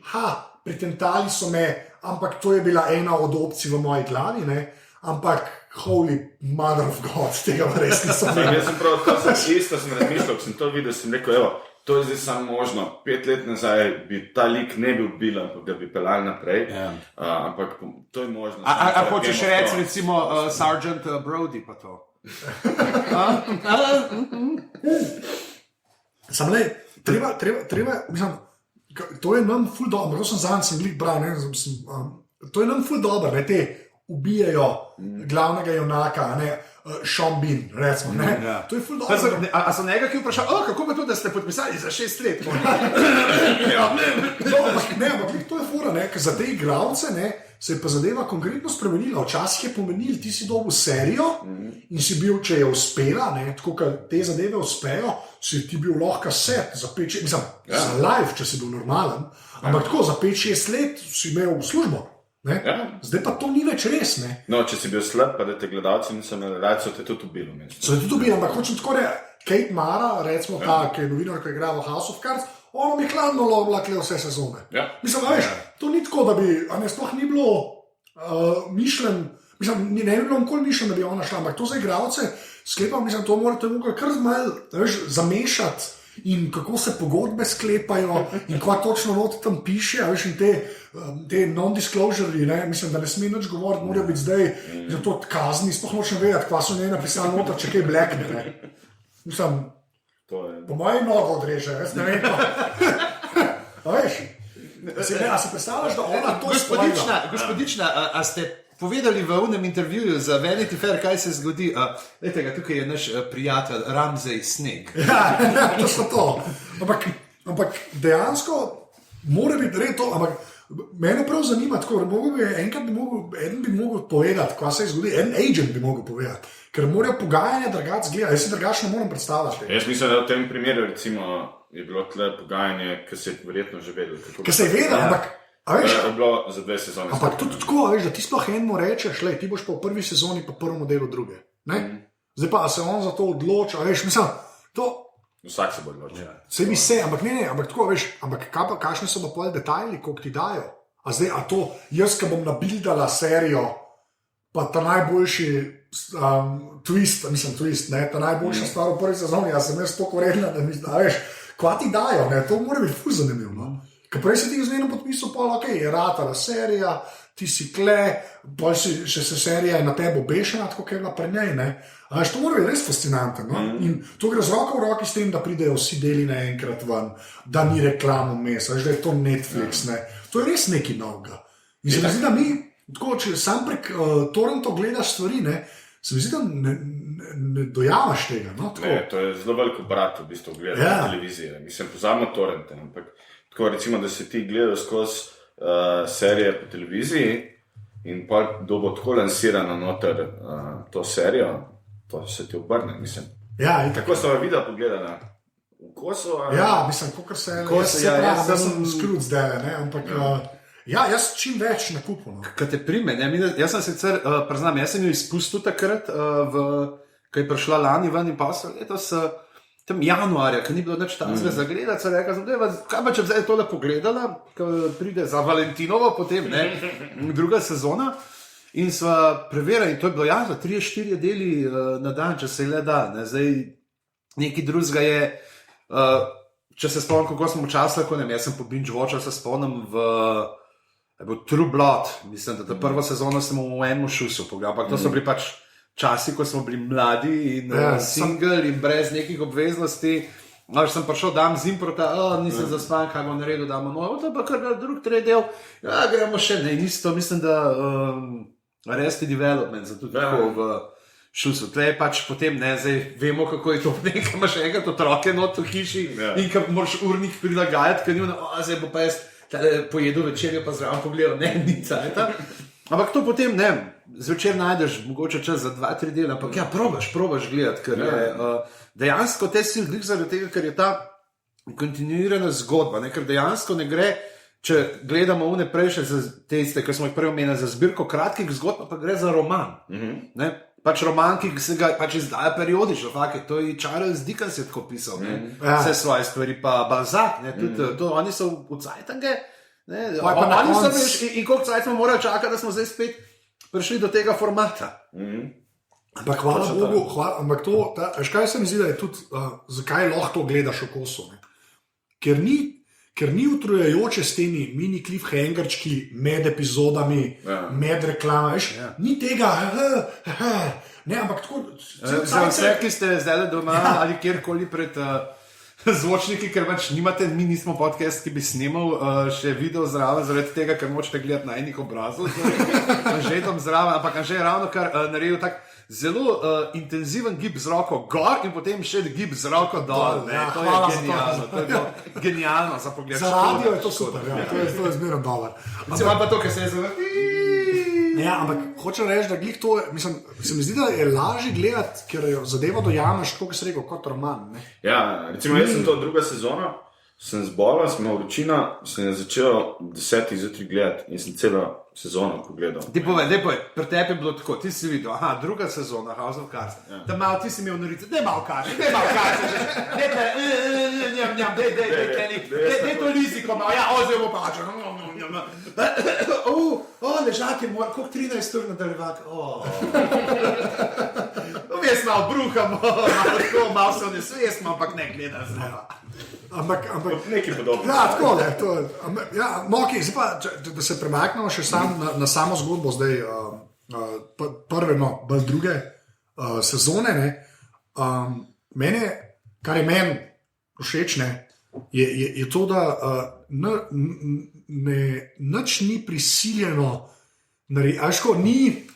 pretentali so me, ampak to je bila ena od opcij v moji glavi, ne, ampak holy mother of God, tega pa res nisem videl. Jaz sem prav, to sem razmišljal, ko sem to videl, sem rekel, evo, to je zdaj samo možno. 5 let nazaj bi ta lik ne bil bil, ampak ga bi pelali naprej. Ampak to je možno. A hočeš reči, recimo, Sergeant Brody pa to? Sam le, treba, mislim, to je nam ful dobro, to sem zanj, sem glih bral, to je nam ful dobro, ne, te ubijajo glavnega junaka, ne, Sean Bean, recimo, ne, to je ful dobro. A so njega, ki vprašal, kako pa to, da ste podpisali za 6 let? Ne, ampak to je fura, ne, ker za te igralce, ne, se je pa zadeva konkretno spremenila. Včasih je pomenil, ti si dobil serijo in si bil, če je uspela, ne, tako, ker te zadeve uspejo, si ti bil lahko set za 5-6, mislim, za live, če si bil normalen, ampak tako, za 5-6 let si imel službo. Zdaj pa to ni več res. Ne? No, če si bil slab, pa da te gledalci niso naredili, so te tudi ubili. So te tudi ubili, ampak hočem tako reči, Kate Mara, recimo ta, ki je novinar, ki je igral v House of Cards, ona mi hladno vlakle vse sezone. Mislim, da veš, to ni tako, da bi, sploh ni bilo mišljen, mislim, ne bi bilo nikoli mišljen, da bi ona šla, ampak to za igralce sklepam, mislim, to morate kar malo, veš, zamešati. In kako se pogodbe sklepajo, in kva točno noti tam piše, veš, in te non-disclosure, ne, mislim, da ne sme nič govoriti, morajo biti zdaj za to kazni, sploh nočem vedeti, kva so njej napisali nota, če kaj blekne, ne. Mislim, po moji nogo odreže, jaz ne vem pa. A veš, a se predstavljaš, da ona to spojila? Gospodična, a ste povedali v unem intervjuju za Vanity Fair, kaj se zgodi? Lejte ga, tukaj je naš prijatelj Ramsey Sneg. Ja, to so to. Ampak dejansko mora biti red to, ampak mene prav zanima, tako, eden bi mogel povedati, kaj se je zgodi, en agent bi mogel povedati, ker morajo pogajanja drugače gledati, jaz si drugače ne moram predstavljati. Jaz mislim, da v tem primeru recimo je bilo tle pogajanje, ki se je verjetno že vedel. Ker se je vedel, ampak je bilo za 2 sezone. Ampak tudi tako, veš, da ti sploh enemu rečeš, ti boš pa v prvi sezoni pa prvemu delu druge. Zdaj pa se on za to odloča, veš, mislim, to... Vsak se bo odločil. Se mi se, ampak ne, ampak tako, veš, ampak kakšne so pa pol detajli, koliko ti dajo? A zdaj, a to, jaz, ki bom nabildala serijo, pa ta najboljši twist, ne, ta najboljša stvar v prvi sezoni, jaz sem toliko vredna, da mi, veš, kva ti dajo, ne, to mora biti ful zanimivo, no? Ker prej si ti z njenim podpisal, pa ok, je ratala serija, ti si kle, pa še se serija je na tebe obešena, tako kot je bila pri njej. Veš, to mora biti res fascinantno. No? In to gre z roko v roki s tem, da pridejo vsi deli naenkrat ven, da ni reklamo vmes, da je to Netflix. Ne? To je res nekaj novega. In se mi zdi, da mi, tako, če sam prek torrentov gledaš stvari, se mi zdi, da ne dojamaš tega. No? To je zelo veliko brat, v bistvu, gledati televizije. Mislim, pozabimo torrente, ampak tako recimo, da si ti gledal skozi serije po televiziji in pa dobo tako lansirano noter to serijo, to se ti obrne, mislim. Ja, tako so videa pogledana v kosu. Ja, mislim, kakor se jaz sem skrut zdaj, ampak jaz čim več nakupim. No. Kaj te prime, jaz sem sicer, priznam, jaz sem jo izpustil takrat, ko je prišla lani ven in pa so letos tam januarja, ko ni bilo nič tazga za gledati, sem rekel, kaj pa če bi zdaj tole pogledala, ko pride za Valentinovo potem, druga sezona, in sva preverjala, in to je bilo jasno, 3-4 deli na dan, če se le da, zdaj nekaj drugega je, če se spomnim, kako smo včasih lahko, jaz sem po binge-watchu, se spomnim v True Blood, mislim, da ta prva sezona smo v enem šusu pogledali, ampak to so bili pač časi, ko smo bili mladi in single in brez nekih obveznosti. Sem prišel, dam z improta, nisem zaspan, kaj bom naredil, damo novo, to pa kar drug tretji del, gremo še, in isto, mislim, da Arrested Development, zato tako v šusu. Tle je pač potem, zdaj vemo, kako je to, nekaj imaš enkrat otroke not v hiši in ko moraš urnik prilagajati, ker ni zdaj bo pa jaz pojedel večerjo, pa zraven pogledal, ni cajta. Ampak to potem, zvečer najdeš mogoče čas za 2-3 dela, ampak probaš gledati, ker je dejansko te si glih zaradi tega, ker je ta kontinuirana zgodba, ker dejansko ne gre, če gledamo une prejše za te iste, ker smo jih prej omenili, za zbirko kratkih zgodb, pa gre za roman. Pač roman, ki se ga pač izdaja periodično, to je Charles Dickens je tako pisal, vse svoje stvari, pa Balzac, tudi oni so v Cajtange, in koliko cajt smo morali čakati, da smo zdaj spet prišli do tega formata. Ampak hvala Bogu, ampak to, kaj se mi zdi, da je tudi, zakaj lahko to gledaš v kosu? Ker ni utrujajoče s temi mini cliffhangerčki med epizodami, med reklama, ni tega, ampak tako... Za vse, ki ste zdaj doma ali kjerkoli pred... zvočniki, ker pač nimate, mi nismo podcast, ki bi snimal še video zraven, zaradi tega, ker močete gledati na enih obrazov, Anžetom zraven, ampak Anže je ravno kar naredil tak zelo intenziven gib z roko gor in potem še gib z roko dol. To je genialno, to je bilo genialno za pogled. Za radio je to super, to je zmerno dober. Ampak pa to, ker se je zavrti. Ja, ampak hočem reči, da glih to, mislim, se mi zdi, da je lažje gledati, ker jo zadevo dojameš, kot si rekel, kot roman. Ja, recimo jaz sem to druga sezona, sem zbolel, sem imel vročina, sem začel 10 zjutraj gledati in sem celo sezono pogledal. Ti povej, pri tebi je bilo tako, ti si videl, druga sezona House of Cards, da malo ti si imel norice, ne malo kače, ne to liziko malo, oziroma pače, ležak je moj, koliko 13 ur nadaljevati, vmes malo bruhamo, malo se odnesvesmo, ampak ne gleda zelo. Ampak nekaj podobno. Ja, tako je. Zdaj pa, da se premaknemo še na samo zgodbo, zdaj prve, bolj druge sezone. Mene, kar je meni všeč, je to, da nič ni prisiljeno.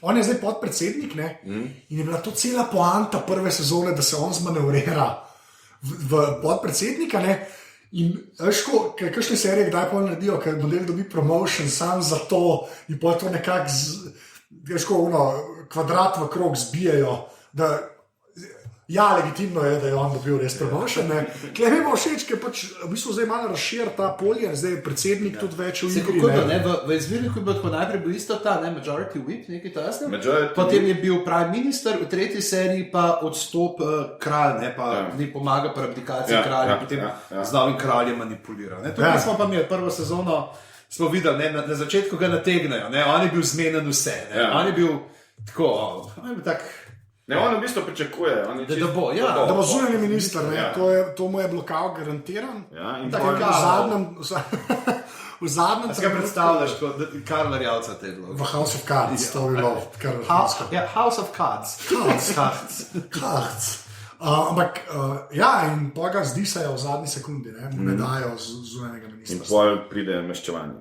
On je zdaj podpredsednik in je bila to cela poanta prve sezone, da se on zmanevrira v podpredsednika, in kakšne serije kdaj pa naredijo, ker model dobi promotion sam za to in pa to nekako kvadrat v krog zbijajo, da legitimno je, da je on dobil res promotion. Klej mi bo všeč, ker pač v bistvu zdaj malo razšir ta polje, zdaj je predsednik tudi več v igri. V izvirniku je bilo tako najprej bil isto ta, Majority Whip, nekaj tasno. Potem je bil prime minister, v tretji seriji pa odstop kralj, pa ni pomaga pri abdikaciji kralja, potem z novim kraljem manipulira. Tukaj smo pa imeli prvo sezono, smo videli, na začetku ga nategnejo, on je bil zmenen vse, on je bil tako, on je bil tak Ne, on v bistvu pričakuje, da bo zunanji minister, to mu je blokal garantiran. Ja, in tako v zadnjem trenutku. Kaj predstavljaš, Karla Rjavca te bilo? V House of Cards, to bi bilo. House of Cards. Cards. Ampak, in poga zdi se v zadnji sekundi, ne dajo zunanjega ministra. In pol pride meščevanje.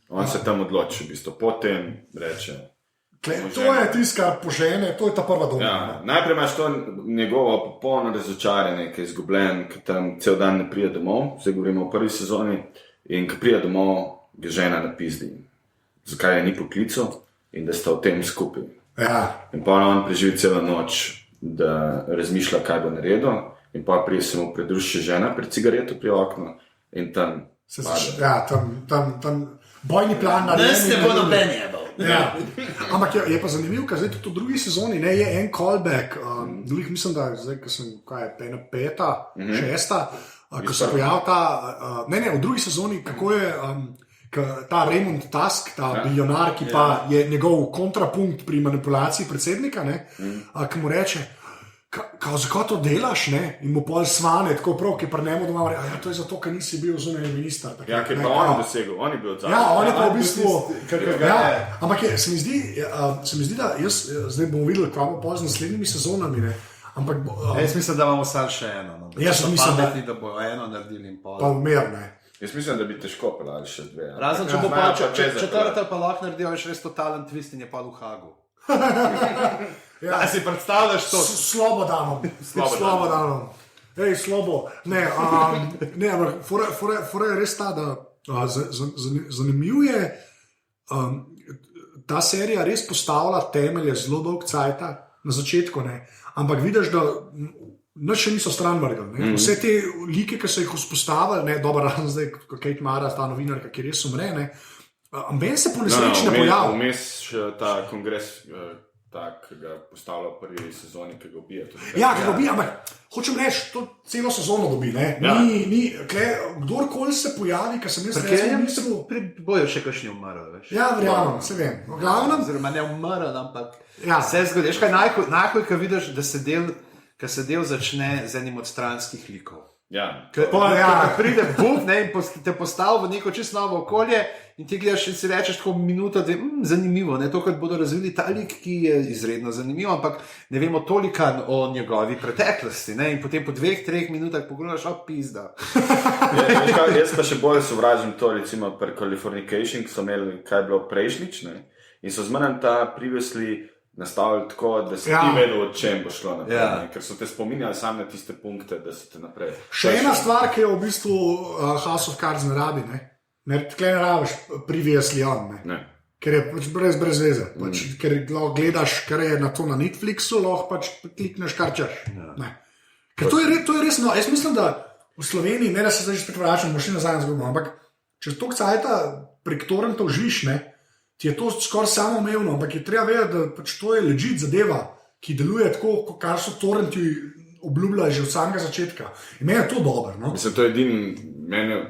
On se tam odloči, v bistvu, potem reče. To je tiska požene, to je ta prva doma. Ja, najprej imaš to njegovo popolno razočaranje, ki je izgubljen, ki tam cel dan ne pride domov, zdaj govorimo o prvi sezoni, in ko pride domov, ga žena napizdi. Zakaj je ni poklical in da sta v tem skupaj. Ja. In pa on preživi celo noč, da razmišlja, kaj bo naredil, in pa prije se mu pridruži žena pri cigaretu pri oknu in tam tam bojni plan narejen. Da se bo noben jebal. Ja. Ampak je pa zanimivo, ker zdaj tudi v drugi sezoni je en callback, mislim, da zdaj, ko sem, peta, šesta, ko se pojavil ta, v drugi sezoni, kako je ta Raymond Tusk, ta bilionar, ki pa je njegov kontrapunkt pri manipulaciji predsednika, ki mu reče, zakaj to delaš, in mu pol svane, tako prav, ki prnemo doma, to je zato, ker nisi bil zunanji minister. Ja, ker pa on dosegel, on je bil odzadnji. Ja, on je pa v bistvu, ampak se mi zdi, da jaz, zdaj bomo videli, kaj bo pol z naslednjimi sezonami, ampak... Jaz mislim, da imamo vsaj še eno. Jaz mislim, da bo eno naredili in pol. Pa umer, Jaz mislim, da bi težko pelali še dve. Razen, če bo pa četrta pa lahko naredijo, je res totalen twist in je pa v Hagu. Ja, si predstavljaš to? Slobodanom. Ej, slobo. Ne, ampak fora je res ta, da zanimiv je, ta serija res postavlja temelje zelo dolg cajta na začetku, ampak vidiš, da nič še niso stran vrgli. Vse te like, ki so jih vzpostavili, dobro, razen zdaj, ko Kate Mara, ta novinarka, ki res umre, meni se po nesreči ne pojavi. Vmes še ta kongres, ki ga postavlja v prvi sezoni, ki ga ubije. Ja, ki ga ubije, ampak hočem reči, to celo sezono dobi. Kdorkoli se pojavi, ki sem jaz mislil... Bojo še kakšni umrl, veš? Ja, verjamem, se vem. Oziroma ne umrl, ampak se zgodi. Najhoj, ko vidiš, da se del začne z enim od stranskih likov. Ja. Pride Bog in te postavi v neko čisto novo okolje in ti gledaš in si rečeš tako minuto, da je zanimivo. To, kot bodo razvili ta lik, ki je izredno zanimiv, ampak ne vemo toliko o njegovi preteklosti. In potem po 2-3 minutah pogledaš, pizda. Jaz pa še bolj sovražim to, recimo pri Californication, ki so imeli, kaj je bilo prejšnjič, in so zmeraj ta previously nastavili tako, da si ti vedel, o čem bo šlo naprej. Ker so te spominjali samo na tiste punkte, da si te naprej. Še ena stvar, ki je v bistvu House of Cards ne rabi, tukaj ne rabiš previously on, ker je pač brez veze. Ker gledaš, kar je na to na Netflixu, lahko pač klikneš, kar češ. Ker to je res, jaz mislim, da v Sloveniji, ne da se zdaj spet vračam, še nazaj zgodbo, ampak če toliko cajta prek torrentov živiš, ti je to skoraj samoumevno, ampak je treba vedeti, da pač to je legit zadeva, ki deluje tako, kar so torrenti obljubljali že od samega začetka. In meni je to dobro. Mislim, to je edini,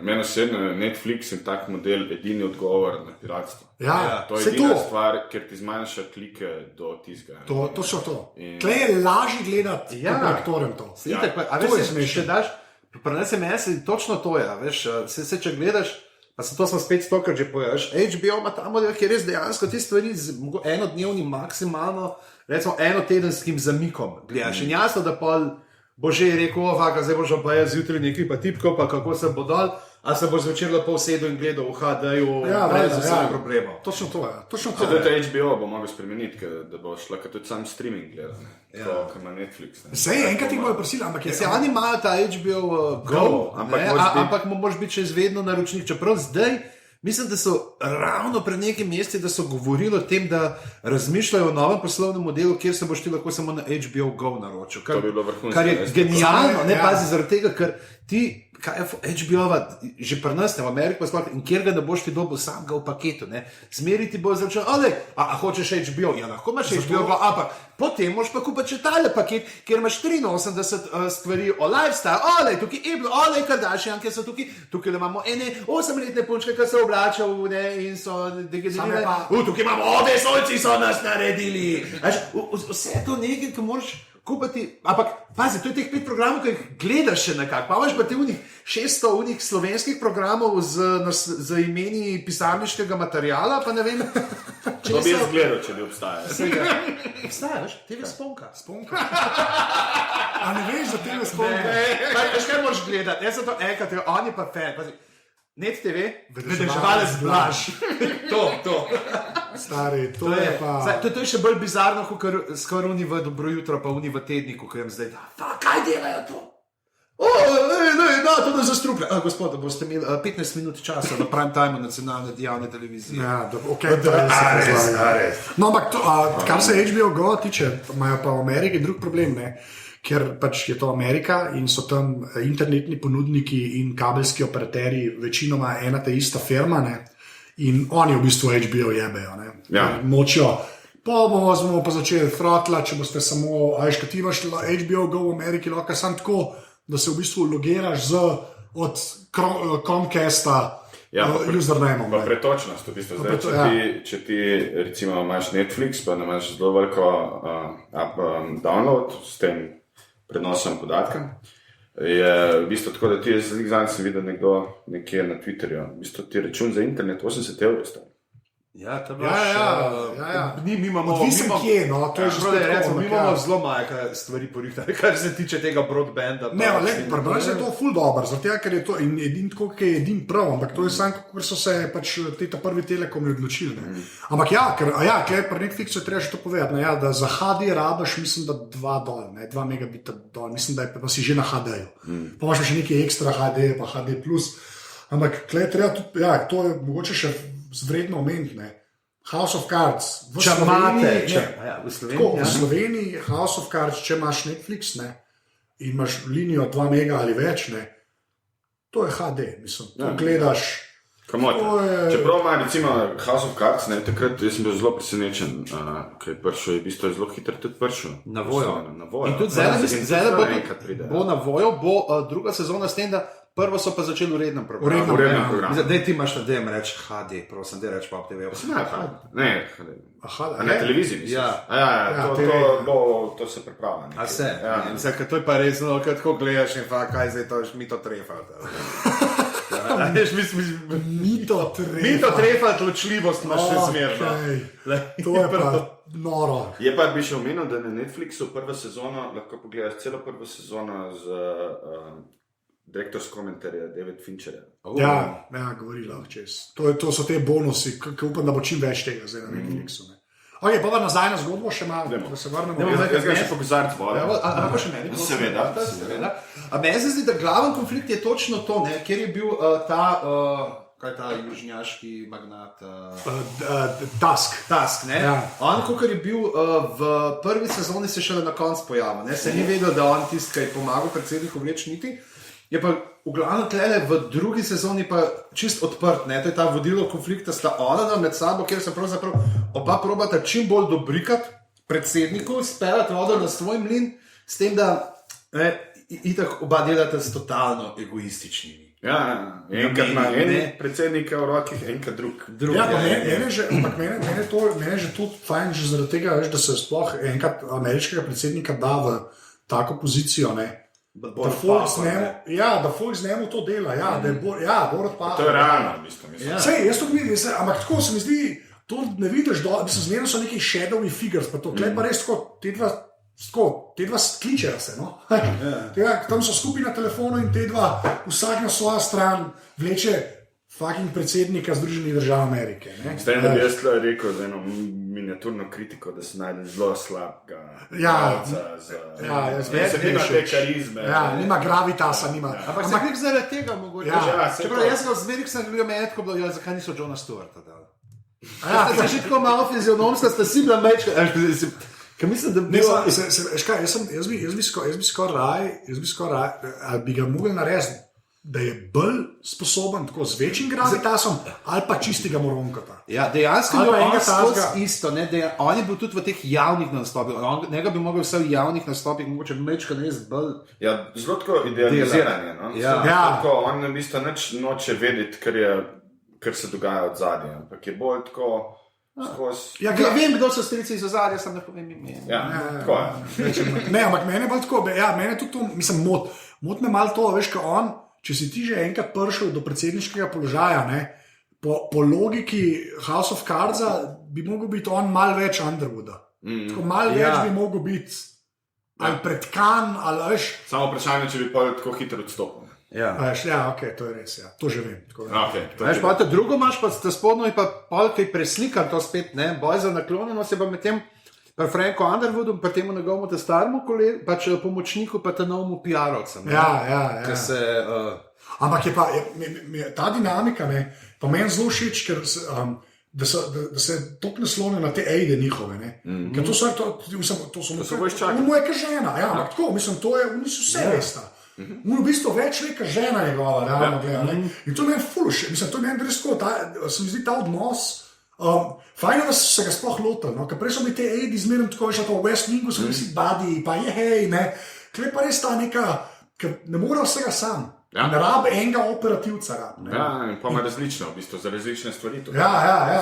meni osebno Netflix in tak model edini odgovor na piratstvo. To je edina stvar, ker ti zmanjša klike do tizga. Točno to. Tle je lažje gledati prek torrentov. A veš, če daš, prenese meni, točno to je, veš, se če gledaš, pa se to smo spet stokrat že povedali. HBO ima ta model, ki je res dejansko te stvari z enodnevnim maksimalno, recimo enotedenskim zamikom. Gledaš in jasno, da pol bo že rekel, zdaj boš pa jaz zjutraj nekaj pa tipko, pa kako se bo dal, a se boš zvečer lepo usedel in gledal v HD-ju brez vseh problemov. Točno to je. Tudi HBO bo mogel spremeniti, da bo šla tudi sam streaming gledal, kot ima Netflix. Sej, enkrat jih bojo prosili, ampak oni imajo ta HBO Go, ampak moraš biti še izvedno naročnik, čeprav zdaj mislim, da so ravno pred nekaj mesti, da so govorili o tem, da razmišljajo o novem poslovnem modelu, kjer se boš ti lahko samo na HBO Go naročil. Kar je genialno, pazi, zaradi tega, ker ti kaj je HBO-va, že pri nas, v Ameriki, in kjer ga ne boš ti dobil samega v paketu, ne? Zmeri ti bo začel, a hočeš HBO, ja, lahko imaš HBO, ampak potem moš pa kupiti tale paket, kjer imaš 83 stvari o lifestyle, tukaj je bilo, Kardashianke so tukaj imamo ene 8-letne punčke, ki se oblačajo in so degenerirane, tukaj imamo vesoljci so nas naredili. Vse to nekaj, ki moraš kupiti, ampak pazi, to je teh 5 programov, ki jih gledaš še nekako, pa imaš pa te 600 slovenskih programov z imeni pisarniškega materijala, pa ne vem, če bi jaz gledal, če bi obstajal. Obstajaš? TV Sponka. A ne veš za TV Sponka? Veš, kaj moraš gledati? Jaz sem to enkrat, on je pa fan, pazi. Net TV, vedeževalec Blaž. To. Stari, to je pa... To je še bolj bizarno, kot skoro oni v Dobro jutro, pa oni v Tedniku, ko jim zdaj kaj delajo to? To je zastruplja. Gospod, boste imeli 15 minut časa na prime time nacionalne javne televizije. Ja, okej, to je res. No, ampak kar se HBO Go tiče, imajo pa v Ameriki drug problem, ne? Ker pač je to Amerika in so tam internetni ponudniki in kabelski operaterji večinoma ena ta ista firma, ne? In oni v bistvu HBO jebejo, ne? Ja. Močijo. Bomo pa začeli throtla, če boste samo, kaj ti imaš HBO Go v Ameriki, lahko samo tako, da se v bistvu logiraš od Comcasta username. Pa pretočnost, v bistvu. Zdaj, če ti recimo imaš Netflix, pa imaš zelo veliko download s tem prenosom podatkom, je v bistvu tako, da ti je zadnji sem videl nekdo nekje na Twitterju, v bistvu ti račun za internet 80 € stane. Ja, to je mi imamo kje, no, to je že tako. Mi imamo zelo majhne stvari porihtane, kar se tiče tega broadbanda. Ne, prebrali je to ful dobro, zato ker je to in edin tako, ki je edin prav, ampak to je samo, ker so se pač ta prvi telekomi odločili. Ampak kaj pri Netflixu je treba še to povedati, da za HD rabiš, mislim, da 2 megabita dol, mislim, da je pa si že na HD-ju. Pa imaš še nekaj ekstra HD, pa HD+. Ampak tukaj treba tudi, to je mogoče še zvredno omeniti, ne. House of Cards. V Sloveniji House of Cards, če imaš Netflix, ne, in imaš linijo 2 mega ali več, ne, to je HD, mislim, to gledaš. Čeprav ima recimo House of Cards, ne, takrat jaz sem bil zelo presenečen, ker je prišel, v bistvu je zelo hitro tudi prišel. Na Vojo. In tudi zdaj bo na Vojo, bo druga sezona s tem, da prvo so pa začeli v rednem programu. Zdaj ti imaš na DM reči HD, prosim, da reči Pop TV. Ne, HD. A na televiziji misliš? Ja, to se pripravlja. A se? To je pa res, kad tako gledaš in kaj zdaj to, mi to trefati. Mi to trefati, ločljivost imaš še zmerno. To je pa noro. Je pa bi še omenil, da na Netflixu prva sezona, lahko pogledaš celo prvo sezono z direktor s komentarja David Fincherja. Ja, govorila čez. To so te bonusi, ki upam, da bo čim več tega zdaj na Netflixu. Ok, pa nazaj na zgodbo še malo, da se vrnemo. Jaz ga še pokazarc voda. A pa še meni? Seveda. A meni se zdi, da glaven konflikt je točno to, kjer je bil ta... Kaj je ta južnjaški magnat? Tusk, ne? Ja. On, kot je bil v prvi sezoni, se šele na koncu pojavil. Ne? Se ni vedel, da on tisti, ki je pomagal predsedniku vleč niti. Je pa v glavnem tlele v drugi sezoni pa čist odprt. Ne? To je ta vodilo konflikta, sta ona med sabo, kjer se pravzaprav oba probata čim bolj dobrikati predsedniku, speljati vodo na svoj mlin, s tem, da itak oba delata s totalno egoističnimi. Ja, enkrat ima predsednika v rokih, enkrat drug. Ja, mene je že tudi fajn, že zaradi tega, da se sploh enkrat ameriškega predsednika da v tako pozicijo, ne. Da folk z njemu to dela, da je bolj odpad. To je realno, mislim. Sej, jaz to vidim, ampak tako se mi zdi, to ne vidiš, zmerno so neki shadowy figures, pa to, pa res tako, te dva kličejo se, no? Tam so skupaj na telefonu in te dva vsak na svojo stran vleče fucking predsednika Združenih držav Amerike. Zdaj, da bi jaz rekel z eno miniaturno kritiko, da se najde zelo slabega nima te karizme. Nima gravitasa, nima. Ampak se nek zaradi tega mogoče. Čeprav jaz ga zmerik sem gledal metko, zakaj niso Johna Stewarta dali. Ste že tako malo fizionomska, ste si bila mečka. Mislim, da jaz bi skoraj, ali bi ga mogli narediti, da je bolj sposoben tako z večjim gravitasom ali pa čistega moronkota. Ja, dejansko Ali pa je enega on takega- isto, ne, on je bil tudi v teh javnih nastopih, njega bi mogel vse v javnih nastopih, mogoče mečka ne bolj. Ja, zelo tako idealiziranje. No? Ja. Tako, on v bistvu nič noče vedeti, kar se dogaja od zadnje, ampak je bolj tako skozi. Ja, Vem, kdo so strici iz ozadja, sem ne povem ime. Ja, tako je. Ne, ampak mene bolj tako, mene tudi to, mislim, mot me malo to, veš, ko on, če si ti že enkrat prišel do predsedniškega položaja, ne, po logiki House of Cardsa bi mogel biti on malo več Underwooda. Tako malo več bi mogel biti ali predkan, ali veš. Samo vprašanje, če bi pa tako hitro odstopil. Ja. Ok, to je res, ja. To že vem. Okay, Veš, pa to drugo imaš, pa te spodno je pa polkaj preslikan to spet, ne, boj za naklonjenost je pa med tem, pa Franku Underwoodu, pa temu njegovemu te staremu kolegu, pa če pomočniku, pa te novemu PR-ovcu. Ja. Ampak je pa ta dinamika, ne, pa meni zelo všeč, ker da se tok naslonijo na te ejde njihove. Ker to so vojščaki. Moja žena, ja, ampak tako, mislim, to je, oni so vse vesta. V bistvu več reka žena njegova, realno gledam. In to je meni fuluš, mislim, to je meni res tako, se mi zdi ta odnos. Fajn je, da so se ga sploh lotili, no? Ker prej so mi te edi zmerno tako, veš, v West Wingu so vsi badi, pa je hej, ne. Klej pa res ta neka, ker ne more vsega sam. Ja. Ne rabi enega operativca. Ja, in pa ima različno, v bistvu, za različne stvari. Ja.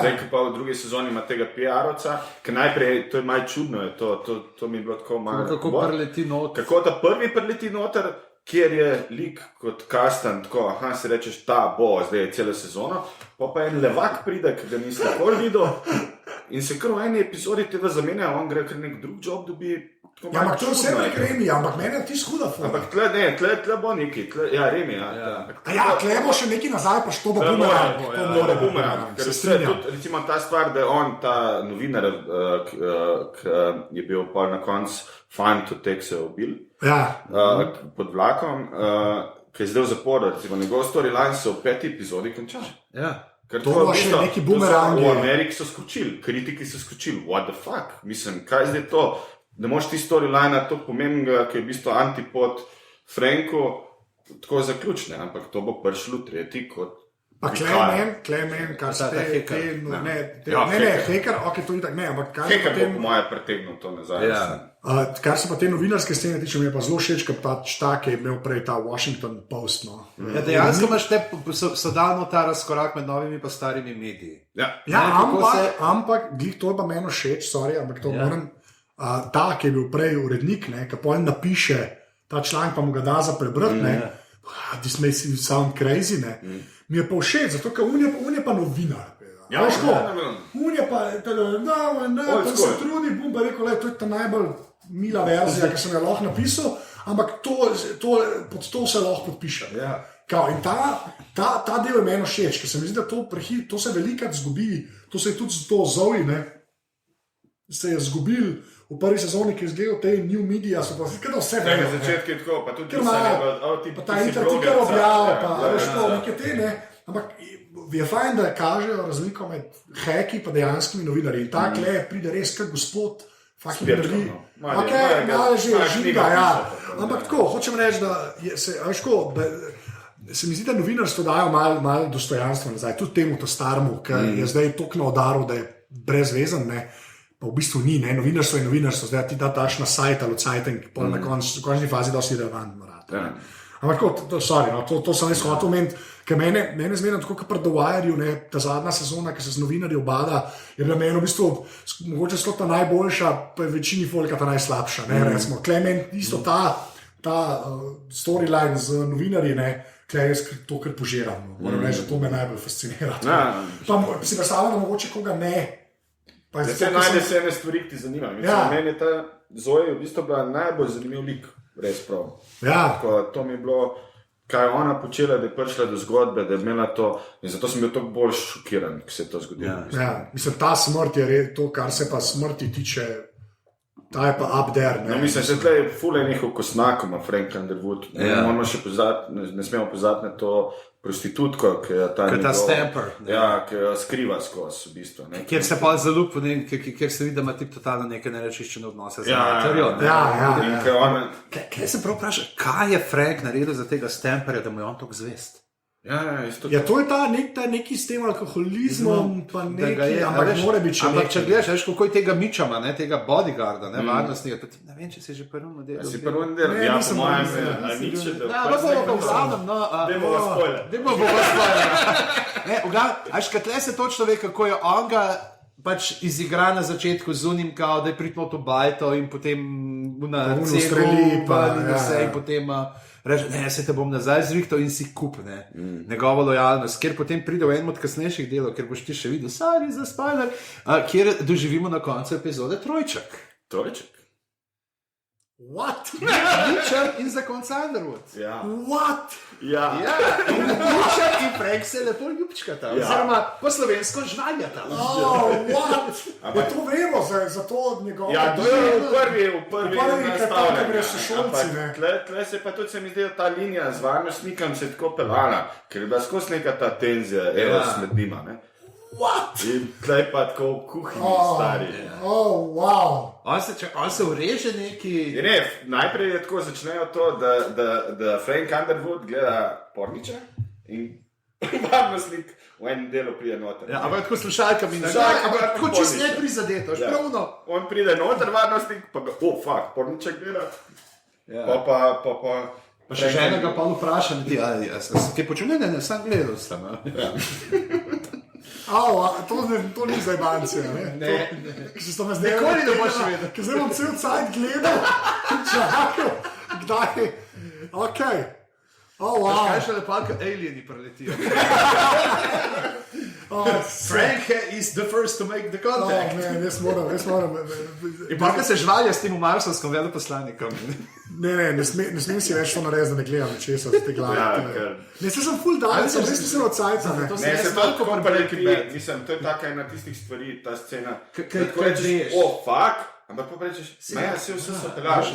Zdaj, ko pa v drugi sezoni ima tega PR-ovca, ker najprej, to je malo čudno, to mi je bilo tako malo. Kako preleti noter. Kako ta prvi preleti noter, kjer je lik kot Kastan, tako, si rečeš, ta bo zdaj celo sezono, pa en levak pride, ki ga nisi nikoli videl in se kar v eni epizodi tega zamenja, on gre kar nek drug job dobi. Ja, ampak to vse ne Remi, ampak meni je ti skuda fora. Ampak tle bo neki, ja, Remi, ja. Ja, tle bo še neki nazaj, pa što bo bumerang. To bo bumerang, ker se tudi, recimo, ta stvar, da je on, ta novinar, ki je bil pa na koncu fajn, to tek se je ubil, pod vlakom, ki je zdaj v zaporu, recimo, njegov storyline se v 5. epizodi konča. Ja. To bo še neki bumerangi. V Ameriki so skočili, kritiki so skočili, what the fuck, mislim, kaj zdaj to? Da moš ti storyline to pomembnega, ki je v bistvu antipod Franku, tako zaključne, ampak to bo prišlo tretji kot. Pa Klemen, kar se te, ne, Heker, ok, to ni tako, ne, ampak kaj se Heker bo po moje pretegnil to nazaj. Kar se pa te novinarske scene tiče, mi je pa zelo všeč, ker pač tak je imel prej ta Washington Post, no. Ja, dejansko imaš te sodalno ta razkorak med novimi pa starimi mediji. Ja, ampak, glih, to je pa meni všeč, sorry, ampak to moram. Ta, ki je bil prej urednik, ki pojem napiše ta članek, pa mu ga da za prebrati, this may sound crazy, mi je pa všeč, zato ker on je pa novinar. Ja, on je pa, pa se trudi, bom pa rekel, to je ta najbolj mila verzija, ki sem jo lahko napisal, ampak pod to se lahko podpiše. In ta del je meni všeč, ker se mi zdi, da to se velikrat zgubi, to se je tudi z to Zoe, se je zgubil v prvi sezoni, ki je izgledal te new media, so pa vse vedo. Na začetku je tako, pa tudi pa ta intertikar objav, pa veš to, neke te, ampak je fajn, da kažejo razliko med heki pa dejanskimi novinarji. In takle pride res kar gospod, fucking drži. Ok, malo že žiga, ja. Ampak tako, hočem reči, da se mi zdi, da novinarstvo dajo malo dostojanstva nazaj, tudi temu to starmu, ki je zdaj toliko na udaru, da je brezvezen, pa v bistvu ni, novinarstvo je novinarstvo, zdaj ti daš na sajt ali odsajten, pa na končni fazi dosti relevantno rad. Ampak to sem res hotel omeniti, ker mene zmerno tako kot pri The Wire-ju, ta zadnja sezona, ki se z novinarji obada, je bila meni v bistvu mogoče sploh ta najboljša, pa je večini folka ta najslabša. Recimo, Klemen, isto ta storyline z novinarji, tukaj jaz to kar požiram. Moram reči, da to me najbolj fascinira. Pa si predstavljam, da mogoče koga ne. Zdaj se najde se ene stvari, ki ti zanimajo. Meni je ta Zoe v bistvu bila najbolj zanimiv lik, res prav. To mi je bilo, kaj je ona počela, da je prišla do zgodbe, da je imela to, in zato sem bil toliko bolj šokiran, ko se je to zgodilo. Mislim, ta smrt je to, kar se pa smrti tiče, ta je pa up there. Mislim, se tle ful enih okosnakov ima Frank Underwood. Ne smemo pozabiti na to prostitutko, ki je ta stamper. Ja, ki jo skriva skozi, v bistvu. Ne? Kjer se pa zalup, kjer se vidi, da ima tip totalno neke nerečiščene odnose z materjo. Kaj se prav vpraša, kaj je Frank naredil za tega stamperja, da mu je on tako zvest? Ja, to je ta neki s tem alkoholizmom, pa neki, ampak mora biti še ampak če gledaš, veš, kako je tega Mičama, tega bodyguarda, varnostnega, ne vem, če si že prvo delal. Si prvo delal, ja, po mojem, nič je delal. Ja, ampak bomo pa v glavnem, no. Dajmo vas spoiler. Dajmo vas spoiler. Ne, v glavnem, až kaj tle se točno ve, kako je on ga pač izigra na začetku z unim, kao, da je pritmo to bajto in potem na streli, pa in vse, in potem reče, ne, se te bom nazaj zvihtal in si kup, ne, njegovo lojalnost, kjer potem pride v enem od kasnejših delov, kjer boš ti še videl, sorry za spoiler, kjer doživimo na koncu epizode trojček. What? Witcher in zakon Underwood. Ja. What? Ja. In Witcher in Frank se lepo ljubčkata, oziroma po slovensko žvaljata. What? Ja, to vemo, za to njegovo. Ja, to je v prvi nastavljanju. Gre so šolci, ne. Tle se pa tudi se mi zdi, da ta linija z varnostnikom se je tako pelala, ker je bila skozi neka ta tenzija, eros med njima, ne. What? In tlej pa tako v kuhinji stari. Wow. On se ureže neki... Ne, najprej je tako, začnejo to, da Frank Underwood gleda porniča in varnostnik v enem delu pride noter. Ja, ampak tako slušalka mi nazaj, ampak tako čist ne prizadeto, pravno. On pride noter, varnostnik, pa ga, fuck, porniča gleda. Pa še žena ga pa vprašam, kaj počujem, ne, sam gledal sem. To ni zdaj bancija, ne? Ne. Nikoli ne boš vedel. Ker zdaj bom cel cajt gledal, čakal, kdaj. Okej. Kaj še lepa, kot alieni preletijo. Frank is the first to make the contact. Jaz moram. In pa kaj se žvalja s tem marsovskim veleposlanikom. Ne smem si več to narediti, da ne gledam česa od te glave. Ne, se sem full dance, res sem od cajta. Ne, se tako pa neki bed. Mislim, to je taka ena tistih stvari, ta scena. Kaj rečeš, fuck, ampak pa rečeš, ne, se vse so pelaš.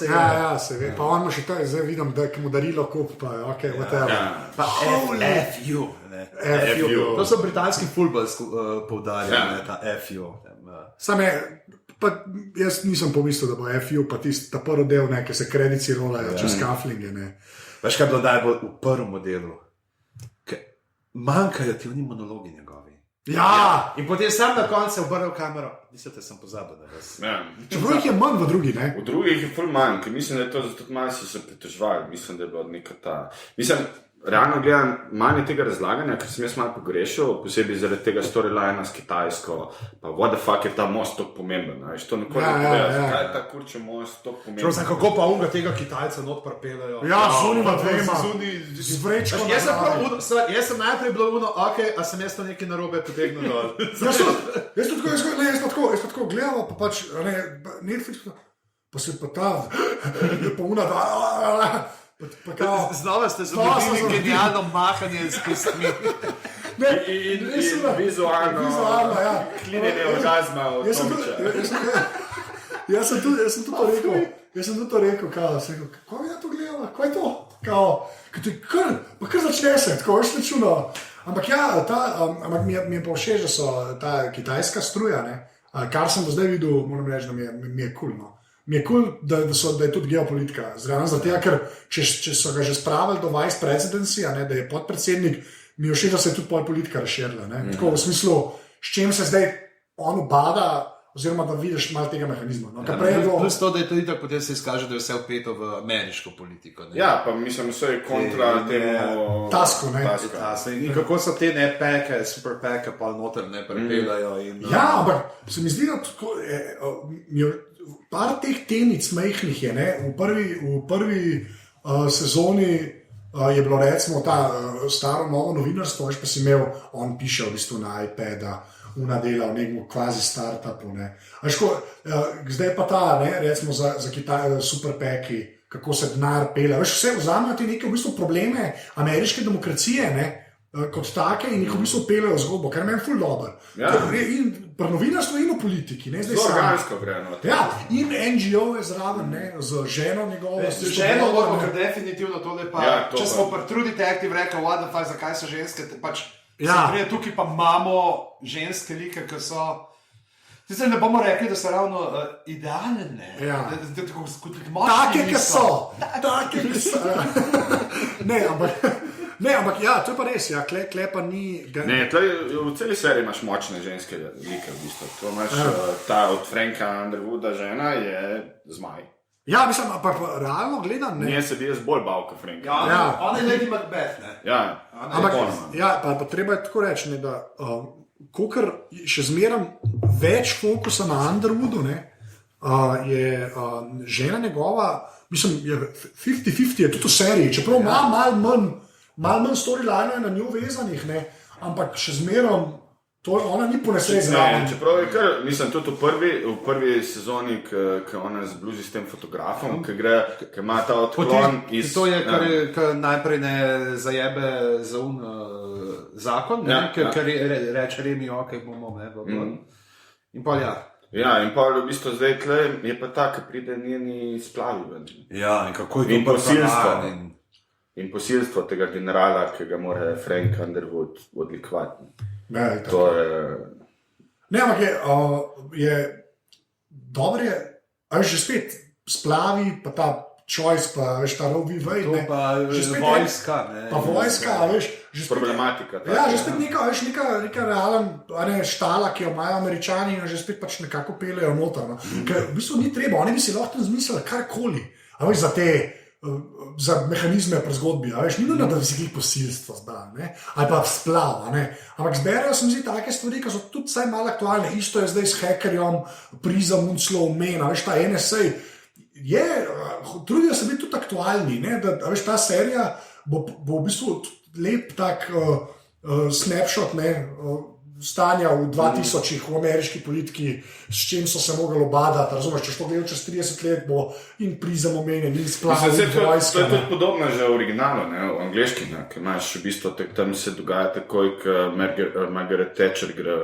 Ja, se ve. Pa on ima še to, zdaj vidim, da mu darilo kup, pa ok, whatever. Pa FU. To so britanski fulbol poudarjali, ta FU. Same, pa jaz nisem pomislil, da bo FU, pa ta prvi del, ki se kredici rolajo čez kaflinge. Veš, kaj bilo najbolj v prvem modelu? Manjkajo ti oni monologi njegovi. Ja! In potem sam na koncu obrnil kamero. Mislite, sem pozabil, da vas... Čeprav jih je manj v drugi, ne? V drugi jih je ful manj, ker mislim, da je to zato malo so se pritožvali. Mislim, da je bilo neka ta... Mislim, realno gledam, manj je tega razlaganja, ker sem jaz malo pogrešal, posebej zaradi tega storylina s Kitajsko, pa what the fuck je ta most tako pomemben, veš, to nikoli ne povedal, zakaj je ta kurče most tako pomemben. Čeprav sem kako pa unga tega Kitajca not prpelajo. Ja, z unima dvema. Z vrečko. Jaz sem najprej bilo uno, ok, a sem jaz to nekaj narobe potegnil dol. Jaz tako gledam, pa pač, Netflix, pa se pa ta, pa una, Znova ste zadobili genialno mahanje z pestmi. In vizualno klinjenje orgazma od Tomiča. Jaz sem tudi to rekel, kako je to gledala, kaj je to? Kar začne se, tako veš računo. Ampak mi je pa všeč, da so ta kitajska struja, kar sem do zdaj videl, moram reči, da mi je kul, no. Mi je kul, da je tudi geopolitika zraven, zato ker če so ga že spravili do vice presidency, da je podpredsednik, mi je všeč, da se je tudi politika razširila. Tako v smislu, s čim se zdaj on ubada, oziroma da vidiš malo tega mehanizma. Plus to, da je tudi tako, potem se izkaže, da je vse vpeto v ameriško politiko. Ja, pa mislim, vse je kontra temu... Tasku, ne? In kako so te peke, super peke, pa noter ne prepelajo. Ja, ampak se mi zdi, da tako... Par teh temic majhnih je, ne? V prvi sezoni je bilo recimo ta staro novo novinarstvo, veš pa si imel, on piše v bistvu na iPada, una dela v nekem kvazi startupu, ne. Zdaj pa ta, ne, recimo za Kitaj, superpeki, kako se denar pela, veš, vse vzamejo ti neke v bistvu probleme ameriške demokracije, ne, kot take in jih v bistvu peljejo zgodbo, kar meni ful dobro. Ja. In pri novinarstvu in v politiki. Ne, zdaj Organsko gre. No, ja, in NGO je zraven, ne, z ženo njegovo. Z ženo moramo, ker definitivno tole pa, Ja, to če pa. smo pri True Detective rekel, what the fuck, zakaj so ženske, pač Ja. se prije tukaj pa imamo ženske like, ki so, zdaj ne bomo rekli, da so ravno idealne, ne? Ja. Kot moški Take, ki niso. so. Take, ki so. Ne, ampak ja, to je pa res, ja, kle pa ni. Ne, v celi seriji imaš močne ženske like, v bistvu. To imaš, ta od Franka Underwooda žena je zmaj. Ja, mislim, ampak realno gledam, ne. Nje se bi jaz bolj bal kot Frank. Ja, Ja. ona je Lady Macbeth, ne? Ja. Ampak, popolnoma. ja, pa treba je tako reči, ne, da kolikor še zmeraj več fokusa na Underwoodu, ne, je žena njegova, mislim, je 50-50, je tudi v seriji, čeprav ima malo manj storyline na njo vezanih, ne, ampak še zmeraj ona ni po nesreči zraven. Čeprav je kar, mislim, tudi v prvi sezoni, ki ona zbluzi s tem fotografom, ki ima ta odklon iz... To je, kar najprej ne zajebe za zakon, Ja, ker ja. reče Remi, ok, bomo, ne, in pa ja. Ja, in pa v bistvu zdaj tle je pa ta, ki pride njeni splavi ven. Ja, in kako je In to posilstvo. preplan In posilstvo tega generala, ki ga mora Frank Underwood odlikovati. Ne, To je... ne, ampak je dobro, a veš, že spet splavi, pa ta choice, pa veš, ta Roe v. To Wade, pa Že spet vojska, ne. pa vojska, a veš, že spet, Problematika. ja, že spet neka realna štala, ki jo imajo Američani in že spet pač nekako peljejo noter. No. Ker v bistvu ni treba, oni bi si lahko tam zmislili karkoli, a veš, za mehanizme pri zgodbi, a veš, ni nujno, da bi si jih posilstvo zbral, ne, ali pa splav, ne, ampak zberajo se mi zdi take stvari, ki so tudi vsaj malo aktualne, isto je zdaj s hackerjem, Prism in Slow-Man, a veš, ta NSA, trudijo se biti tudi aktualni, ne, da, a veš, ta serija bo v bistvu lep tak snapshot, ne, stanja v 2000-ih v ameriški politiki, s čim so se mogli obadati, razumeš, če to gledajo čez 30 let, bo in Prism omenjen, in splav, in To vojska. je tudi podobno že v originalu, ne, v angleški, ne, ki imaš v bistvu, tam se dogaja takoj, ko Margaret Thatcher gre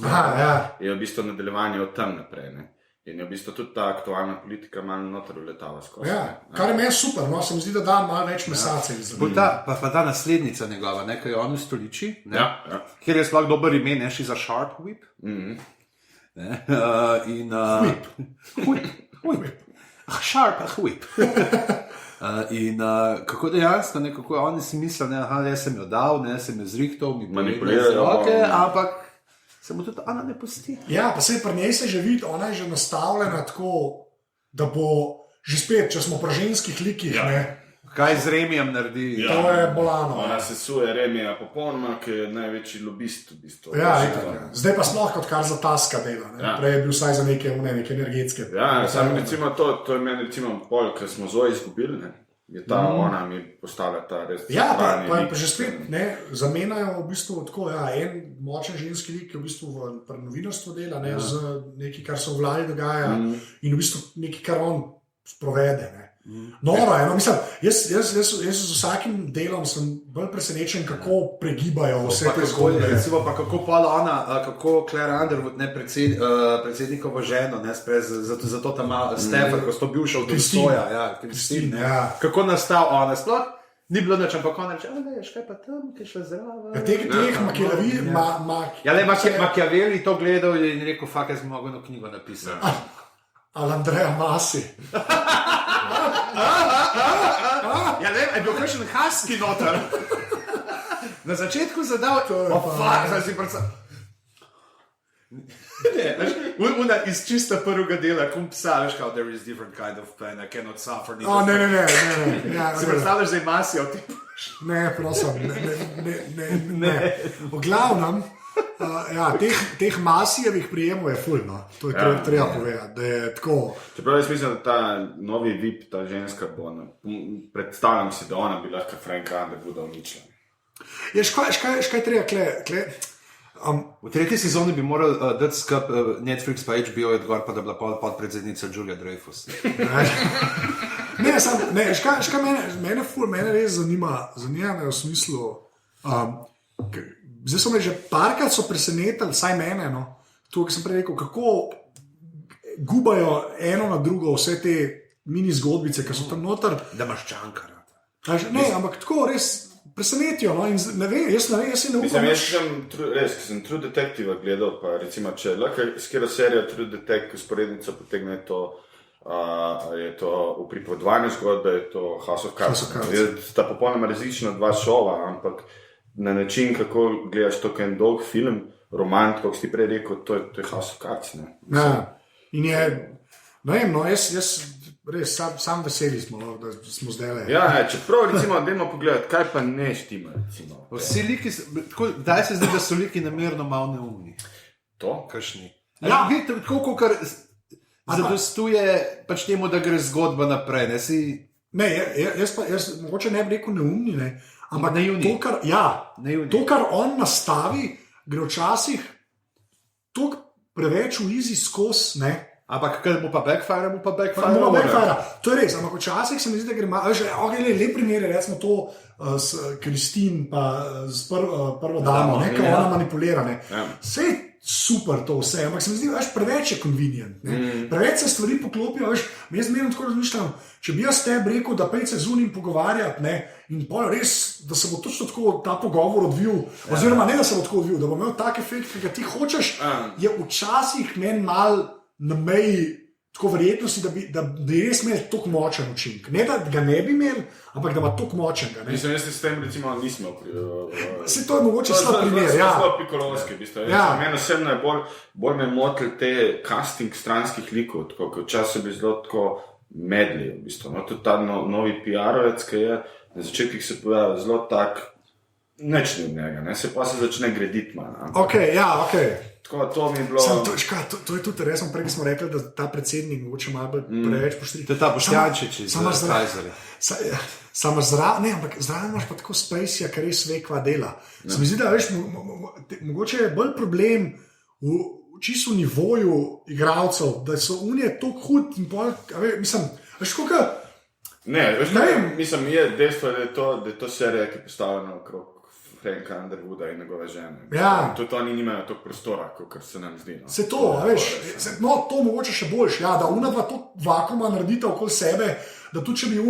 Aha, ja. je v bistvu nadaljevanje od tam naprej, ne. In je v bistvu tudi ta aktualna politika malo noter uletava skozi. Ja, ne. kar je meni super, no, se mi zdi, da da malo več mesace. Pa ta naslednica njegova, ne, ki je on ustoliči, ne, Ja. kjer je sploh dober ime, ne, she's a sharp whip. Mhm. Ne, in... Whip. Sharp whip. In kako dejansko, ne, kako oni si mislijo, ne, aha, jaz sem jo dal, ne, sem jo zrihtal, mi Manipulirajo, roke, no. ampak se mu tudi ona ne pusti. Ja, pa se pri njej se že vidi, ona je že nastavljena tako, da bo že spet, če smo pri ženskih likih, Ja. ne, Kaj z Remijem naredi? Ja. to je bolano. Ona se suje Remija popolnoma, ki je največji lobist v bistvu. Ja, Veš, itak, to, ja. ne. Zdaj pa sploh kot kar za taska dela. Ne. Ja. Prej je bil vsaj za neke energetske. Ja, samo recimo to je meni recimo pol, ker smo Zoe izgubili, ne. Je ta ona mi postala ta res... Ja, centralni lik. pa že spet ne, zamenjajo v bistvu tako, ja, en močen ženski lik, ki v bistvu pri novinarstvu dela, ne, z nekaj, kar se v vladi dogaja in v bistvu nekaj, kar on sprovede. Ne. Noro je, no, mislim, jaz z vsakim delom sem bolj presenečen, kako pregibajo vse te zgodbe. Recimo pa kako pa ona, kako Claire Underwood, ne predsednikovo ženo, ne, zato tam ima Stefan, ko sto bil šel do Christine. stoja, ja, Christine, Ja. kako nastal ona, sploh ni bilo nič, ampak ona reče, veš, kaj pa tam, ki je šla zraven. Ja, teh Machiavelli, Ja, le Machiavelli to gledal in rekel, fak, jaz bi mogel eno knjigo napisati. ali Andreja Masi. Ja, ne, je bil kakšen husky noter. Na začetku zadal, To je oh, pa- fuck, zdaj si predstavljal. Ne, veš, una iz čista prvega dela, kum psa, veš, kao, there is different kind of pain, I cannot suffer. Ne. Ja, Si predstavljaš zdaj masijo, ti ne, prosim, ne. V glavnem, ja, teh Masijevih prijemov je ful, no. To je treba povedati, da je tako. Čeprav jaz mislim, da ta novi VIP, ta ženska bo, predstavljam si, da ona bi lahko Franka Underwooda uničila. Je škaj treba kle. V tretji sezoni bi moral dati skup Netflix pa HBO je odgor, pa da bi bila podpredsednica Julia Dreyfus. Škaj mene res zanima me v smislu, zdaj so me že parkrat presenetili, vsaj mene, no, to, ki sem prej rekel, kako gubajo eno na drugo vse te mini zgodbice, ki so tam noter. Da imaš čankara. Ne, ampak tako res presenetijo. No, in ne vem, jaz se ne upam. Jaz sem True Detective gledal, pa recimo, če lahko skero serijo True Detective usporednico potegne to, je to v pripovedovanju zgodbe, je to House of Cards. Sta popolnoma različna dva šova, ampak na način, kako gledaš to, kaj je en dolg film, roman, kako si ti prej rekel, to je House of Cards. Ne? Ja, in je, ne vem, no, jaz res sam veseli smo, no, da smo zdaj le. Ja, čeprav recimo, dajmo pogledati, kaj pa ne štima, recimo. Vsi liki, daj se zdi, da so liki namerno malo neumni. To? Kakšni? Ja. Vidite, tako, kar zadostuje pač temu, da gre zgodba naprej, ne si... Ne, jaz mogoče ne bi rekel neumni, ne, ampak naivni. To, kar on nastavi, gre včasih toliko preveč v izi skos, ne. Ampak, ker mu pa backfire. To je res, ampak včasih se mi zdi, da gre malo, lep primer je, recimo to s Kristin pa s prvo damo, ne, ker ona manipulira, ne. Vse je super to vse, ampak se mi zdi, da preveč je convenient, ne. Preveč se stvari poklopijo, jaz zmerno tako razmišljam, če bi jaz tebi rekel, da pejce z unim pogovarjati, ne, in pa res, da se bo točno tako ta pogovor odvil, oziroma ne, da se bo tako odvil, da bo imel tak efekt, ki ga ti hočeš, je včasih meni mal na meji tako verjetnosti, da bi res imeli toliko močen učinek. Ne, da ga ne bi imeli, ampak da ima toliko močenega. Mislim, jaz s tem recimo nismo Se to je mogoče slab primer, ja. Zelo pikolovski, v bistvu. Meni osebno je bolj me motil te casting stranskih likov, tako, ko včasih so bili zelo tako medli, v bistvu. No, tudi ta novi PR-ovec, ki je na začetkih se pojavil zelo tak, nič ni od njega, ne, se pa se začne graditi manj. Ok. Tako, to mi je bilo... To je tudi res, prej smo rekli, da ta predsednik mogoče malo preveč poštri. To je ta Boštjančič iz Kajzerja. Samo zraven, ne, ampak zraven imaš pa tako Spacey, kar res ve, kva dela. Se mi zdi, da veš, mogoče je bolj problem v čisto nivoju igralcev, da so unije toliko hud in bolj, mislim, veš, koliko... Ne, veš, mislim, je dejstvo, da je to serija, ki je postavljena okrog Franka Underwooda in njegove žene. Ja. Tudi oni nimajo toliko prostora, kot se nam zdi. No. Se to, veš, to mogoče še boljš, ja, da unadva to vakuma naredita okoli sebe, da tudi če bi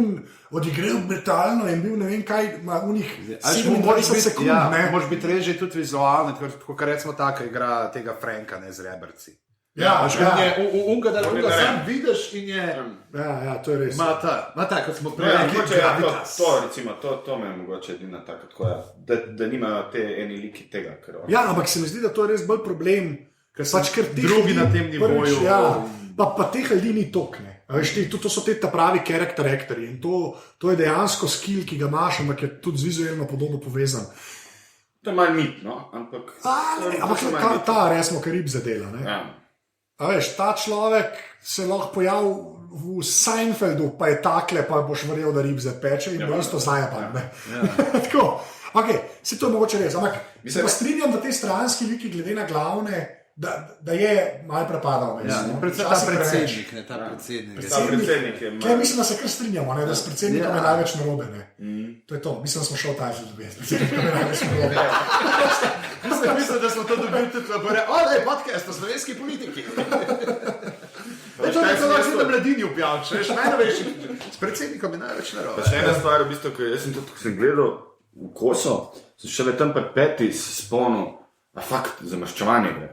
odigral brutalno in bil ne vem kaj, ima unih 27 sekund, ne. Moraš biti reži tudi vizualno, tako kar recimo taka igra tega Franka, ne, z Reberci. Ja. Unga sam vidiš in je... Ja, to je res. Ma ta, kot smo prej To me je mogoče edina taka, tako je, da nimajo te eni liki tega. Ja, ampak se mi zdi, da to je res bolj problem, ker drugi na tem nivoju. Pa teh ljudi ni tok, ne. To so te pravi character actorji in to je dejansko skill, ki ga imaš, ampak je tudi z vizualno podobno povezan. To je malo mit, no, ampak... Ampak ta resmo Karib zadela, ne. Ja. A veš, ta človek se lahko pojavi v Seinfeldu, pa je takle, pa boš verjel, da rib zapeče in bo isto zajapan. Tako, ok, se to je mogoče res, ampak se pa strinjam, da te stranski liki glede na glavne, da je malo prepadal. Predvsem ta predsednik, ne, ta predsednik. Kaj mislim, da se kar strinjamo, ne, da s predsednikom je največ narobe, ne. To je to, mislim, da smo šel taj že dobiti. Predsednikom je največ narobe. Mislim, da smo to dobili tudi v podcast o slovenski politiki. To je to, da se na mladini objavljaš, veš, najnovejši. S predsednikom je največ narobe. Pa še ena stvar, v bistvu, ko jaz sem tudi, ko sem gledal v Koso, sem šele tam pri peti spomnil, fakt, zamaščevanje gre.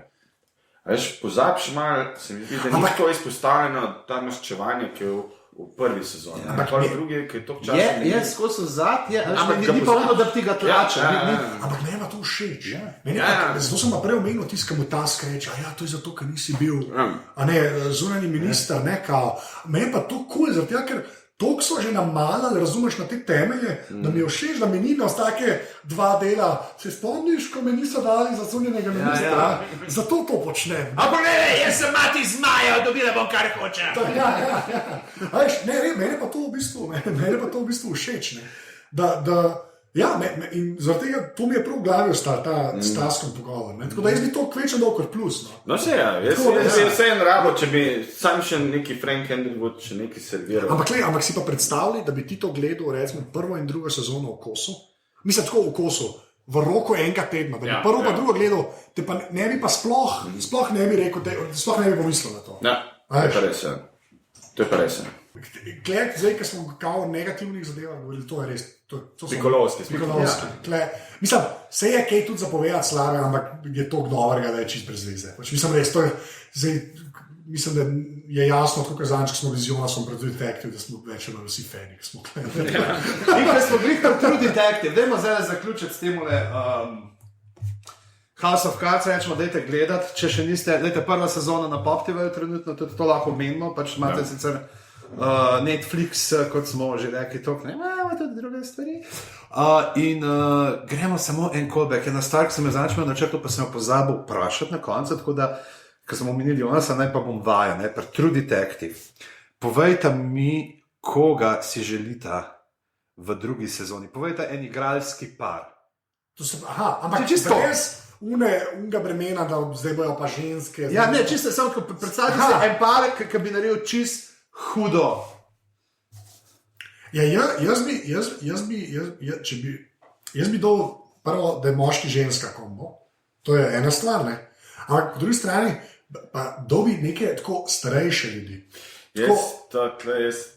A veš, pozabiš malo, se mi zdi, da ni to izpostavljeno, ta maščevanje, ki je v prvi sezoni. Ampak drugi, ki je toliko časa... Je skozi zad, ni pa ono, da ti ga tlača. Ampak ne ima to všeč. Zato sem pa prej omenil tiskamo ta skreč, to je zato, ker nisi bil zunanji minister, ne kao. Meni pa to cool, zato ker toliko so že namalali, razumeš, na te temelje, da mi je všeč, da mi ni nas take dva dela. Se spomniš, ko me niso dali za zunanjega ministra? Zato to počnem. A pogledaj, jaz sem mati zmaja, dobila bom kar hoče. Mene pa to v bistvu všeč, ne. In zaradi tega, to mi je prav v glavi ostal ta staskom pogovor, ne. Tako da jaz bi to kvečal dolgo kot plus, no. No se jaz vse en rabo, če bi sam še neki Frank Underwood še neki serviral. Ampak si pa predstavljali, da bi ti to gledal, recimo, prvo in drugo sezono v Kosu? Mislim, tako v Kosu, v roku enega tedna, da bi prvo pa drugo gledal, te pa ne bi pa sploh ne bi rekel, sploh ne bi pomislil na to. Ja, to je pa res. To je pa res. Zdaj, ko smo kao negativnih zadevah govorili, to je res. Pikolovski. Mislim, se je kaj tudi zapovedati slabe, ampak je toliko dobrega, da je čist brez veze. Mislim, res, to je zdaj. Mislim, da je jasno, kako zanč, ko smo viziona, smo pred Detective, da smo več ali vsi fani, ki smo gledali. In ko smo bili pred True Detective, dajmo zdaj zaključiti s temule House of Cards, rečemo, dajte gledati, če še niste, dajte prva sezona na PopTV trenutno, tudi to lahko menimo, pač imate sicer Netflix, kot smo že rekli, to ne imamo tudi druge stvari. Gremo samo en callback, ena stvar, ki sem jo zanč imel na črtu, pa sem jo pozabil vprašati na koncu, tako da ko smo omenili Jonasa, naj pa bom vajen, pri True Detective. Povejte mi, koga si želite v drugi sezoni. Povejte en igralski par. Ampak čisto brez unega bremena, da zdaj bojo pa ženske. Ja, ne, čisto samo, predstavljate si en par, ki bi naredil čist hudo. Ja, jaz bi dal prvo, da je moški ženska kombo. To je ena stvar, ne? Ampak po drugi strani pa dobi neke tako starejše ljudi. Jaz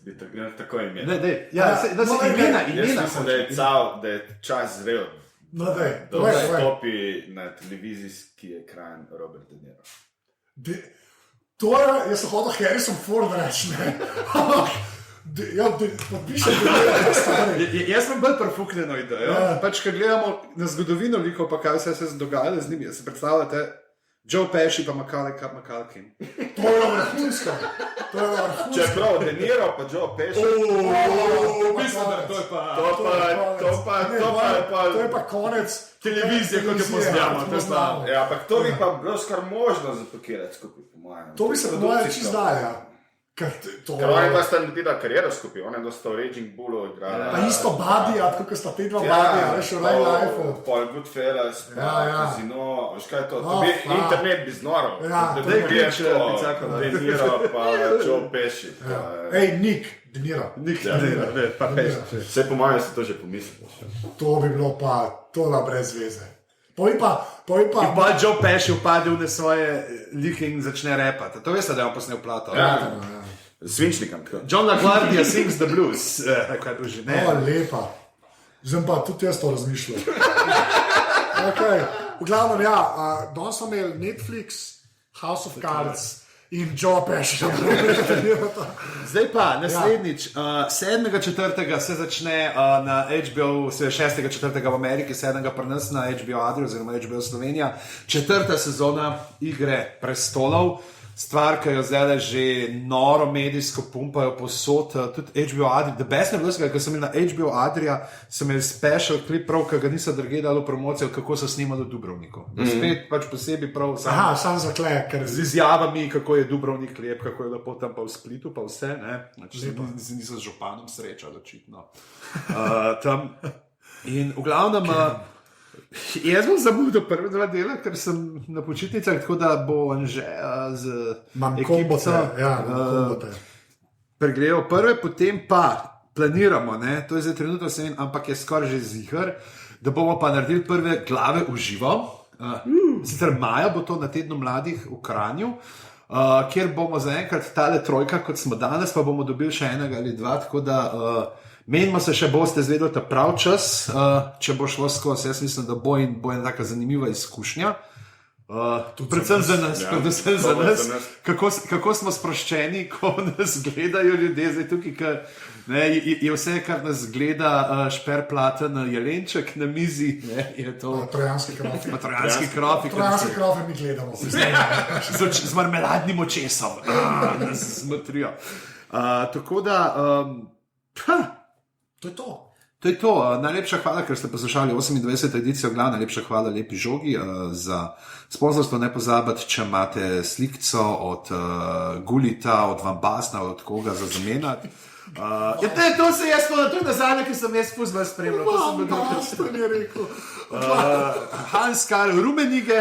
bi tako imel. Da se imena. Jaz mislim, da je čas zrel, da stopi na televizijski ekran Robert De Niro. To je, jaz sem hodil Harrison Ford reči, ne? Podpišem, da je stari. Jaz sem bolj prefuknjeno idejo. Pač, ko gledamo na zgodovino likov, pa kaj vse se je dogajalo z njimi, se predstavljate Joe Pesci pa Macaulay Culkin. To je vrhunsko. Čeprav De Niro pa Joe Pesci. Mislim, da to je pa... To je pa konec televizije, kot jo poznamo. Ja, ampak to bi pa bilo skar možno zapakirati skupaj, po mojem. To bi se po mojem čist dalja. Ker oni pa sta naredila kariero skupaj, oni sta v Raging Bullu igrali. Pa isto Buddy, tako sta te dva Buddy, veš, v Real Life. Paul Goodfellas, Casino, veš kaj je to? Internet bi znoril. Ja, da je gledaš De Niro pa Joe Pesci. Nick De Niro. Pa Pesci. Vse po mojem si to že pomislil. To bi bilo pa, to da brez veze. Poj pa... In pa Joe Pesci upadil na svoje like in začne repati. To veste, da je on posnel plato. Svinčnikam. John LaGuardia sings the blues. Kaj bo že? Lepa. Zdaj pa tudi jaz to razmišljam. V glavnem, danes smo imeli Netflix, House of Cards in Joe Pesci. Zdaj pa, naslednjič, 7.4. se začne na HBO, 6.4. v Ameriki, 7. pri nas na HBO Adria oziroma HBO Slovenija, 4. sezona Igre prestolov. Stvar, ki jo zdaj že noro medijsko pumpajo posod, tudi HBO Adria. The best je bilo, ko sem imel na HBO Adria, sem imel special klip prav, ki ga niso drugje dalo promocijo, kako so snimali v Dubrovniku. Spet pač posebej prav sam zakle, ker z izjavami, kako je Dubrovnik lep, kako je lepo tam pa v Splitu, pa vse, ne. Niso z županom srečali, očitno. Tam. In v glavnem... Jaz bom zamudil prve dva dela, ker sem na počitnicah, tako da bo Anže z ekipo pregledal prve, potem pa planiramo, ne, to je zdaj trenutno sem, ampak je skoraj že ziher, da bomo pa naredili prve glave v živo. Sicer maja bo to na tednu mladih v Kranju, kjer bomo zaenkrat tale trojka, kot smo danes, pa bomo dobili še enega ali dva, tako da... Menimo se še boste zvedeli ta prav čas, če bo šlo skozi. Jaz mislim, da bo ena taka zanimiva izkušnja. Predvsem za nas, kako smo sproščeni, ko nas gledajo ljudje. Zdaj tukaj, je vse, kar nas gleda, šperplaten jelenček na mizi. Trojanski krofi. Trojanski krofi mi gledamo. Z marmeladnim očesom. Nas zmotrijo. Tako da... To je to. Najlepša hvala, ker ste poslušali 28. edicijo Glavna. Najlepša hvala Lepi žogi za sponzorstvo. Ne pozabite, če imate slikco od Gulita, od Van Basna, od koga za zamenjati. To se jaz spomnim, to je nazadnje, ki sem jaz fuzbol spremljal. To mi je rekel. Hans Karl Rummenigge,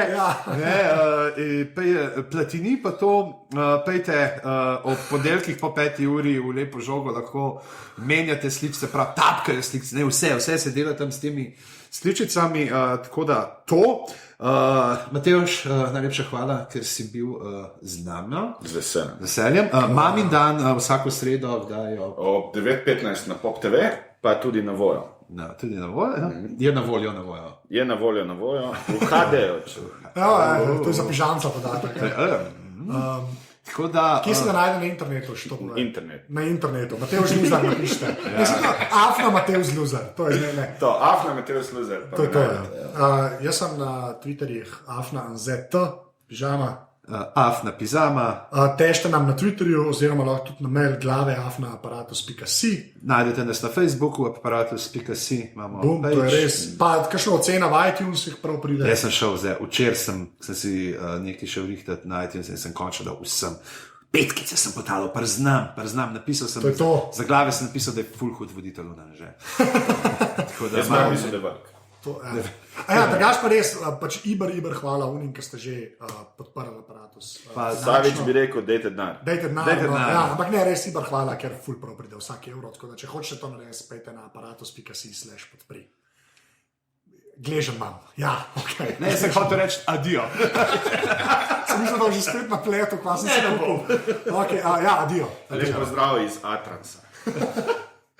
Platini, pa to pejte ob ponedeljkih po 5. uri v Lepo žogo, lahko menjate slikce, prav tapkajo slikce, ne vse se dela tam s temi sličicami, tako da to. Mateoš, najlepša hvala, ker si bil z nami. Z veseljem. Mamin dan vsako sredo dajo. Ob 9:15 na Pop TV, pa tudi na Vojo. Tudi na voljo, ja? Je na voljo. Je na voljo, v HD-ju. To je za pižamca podatek. Kje se ga najde na internetu? Na internetu. Mateo Zluzar napišite. Afna Mateo Zluzar, to je ne. To, Afna Mateo Zluzar. To je to, ja. Jaz sem na Twitterjih Afna Anzet, pižama. Afna Pizama. Težte nam na Twitterju, oziroma lahko tudi na mail glave@aparatus.si. Najdete nas na Facebooku, aparatus.si. Bum, to je res. Pa, kakšno ocena v iTunesih prav pride? Jaz sem šel zdaj, včeraj sem si nekaj šel rihtati na iTunes in sem končal, da vsem. Petkice sem potalil, priznam, napisal sem. To je to. Za glave sem napisal, da je full hud voditelj, že. Jaz sem mislil, da je velik. Drugač pa res, pač Iber, hvala unim, ki ste že podprli Aparatus. Savič bi rekel, dajte denar. Ampak ne, res Iber, hvala, ker ful prav pride vsak evro. Tako da, če hočete to narediti, pejte na aparatus.si/podpri. Gležen imam. Ja, ok. Ne, sem hotel reči adijo. Sem mislil, da že spet na pletu, pa sem se ne bo. Ok, ja, adijo. Lep pozdrav iz Atransa.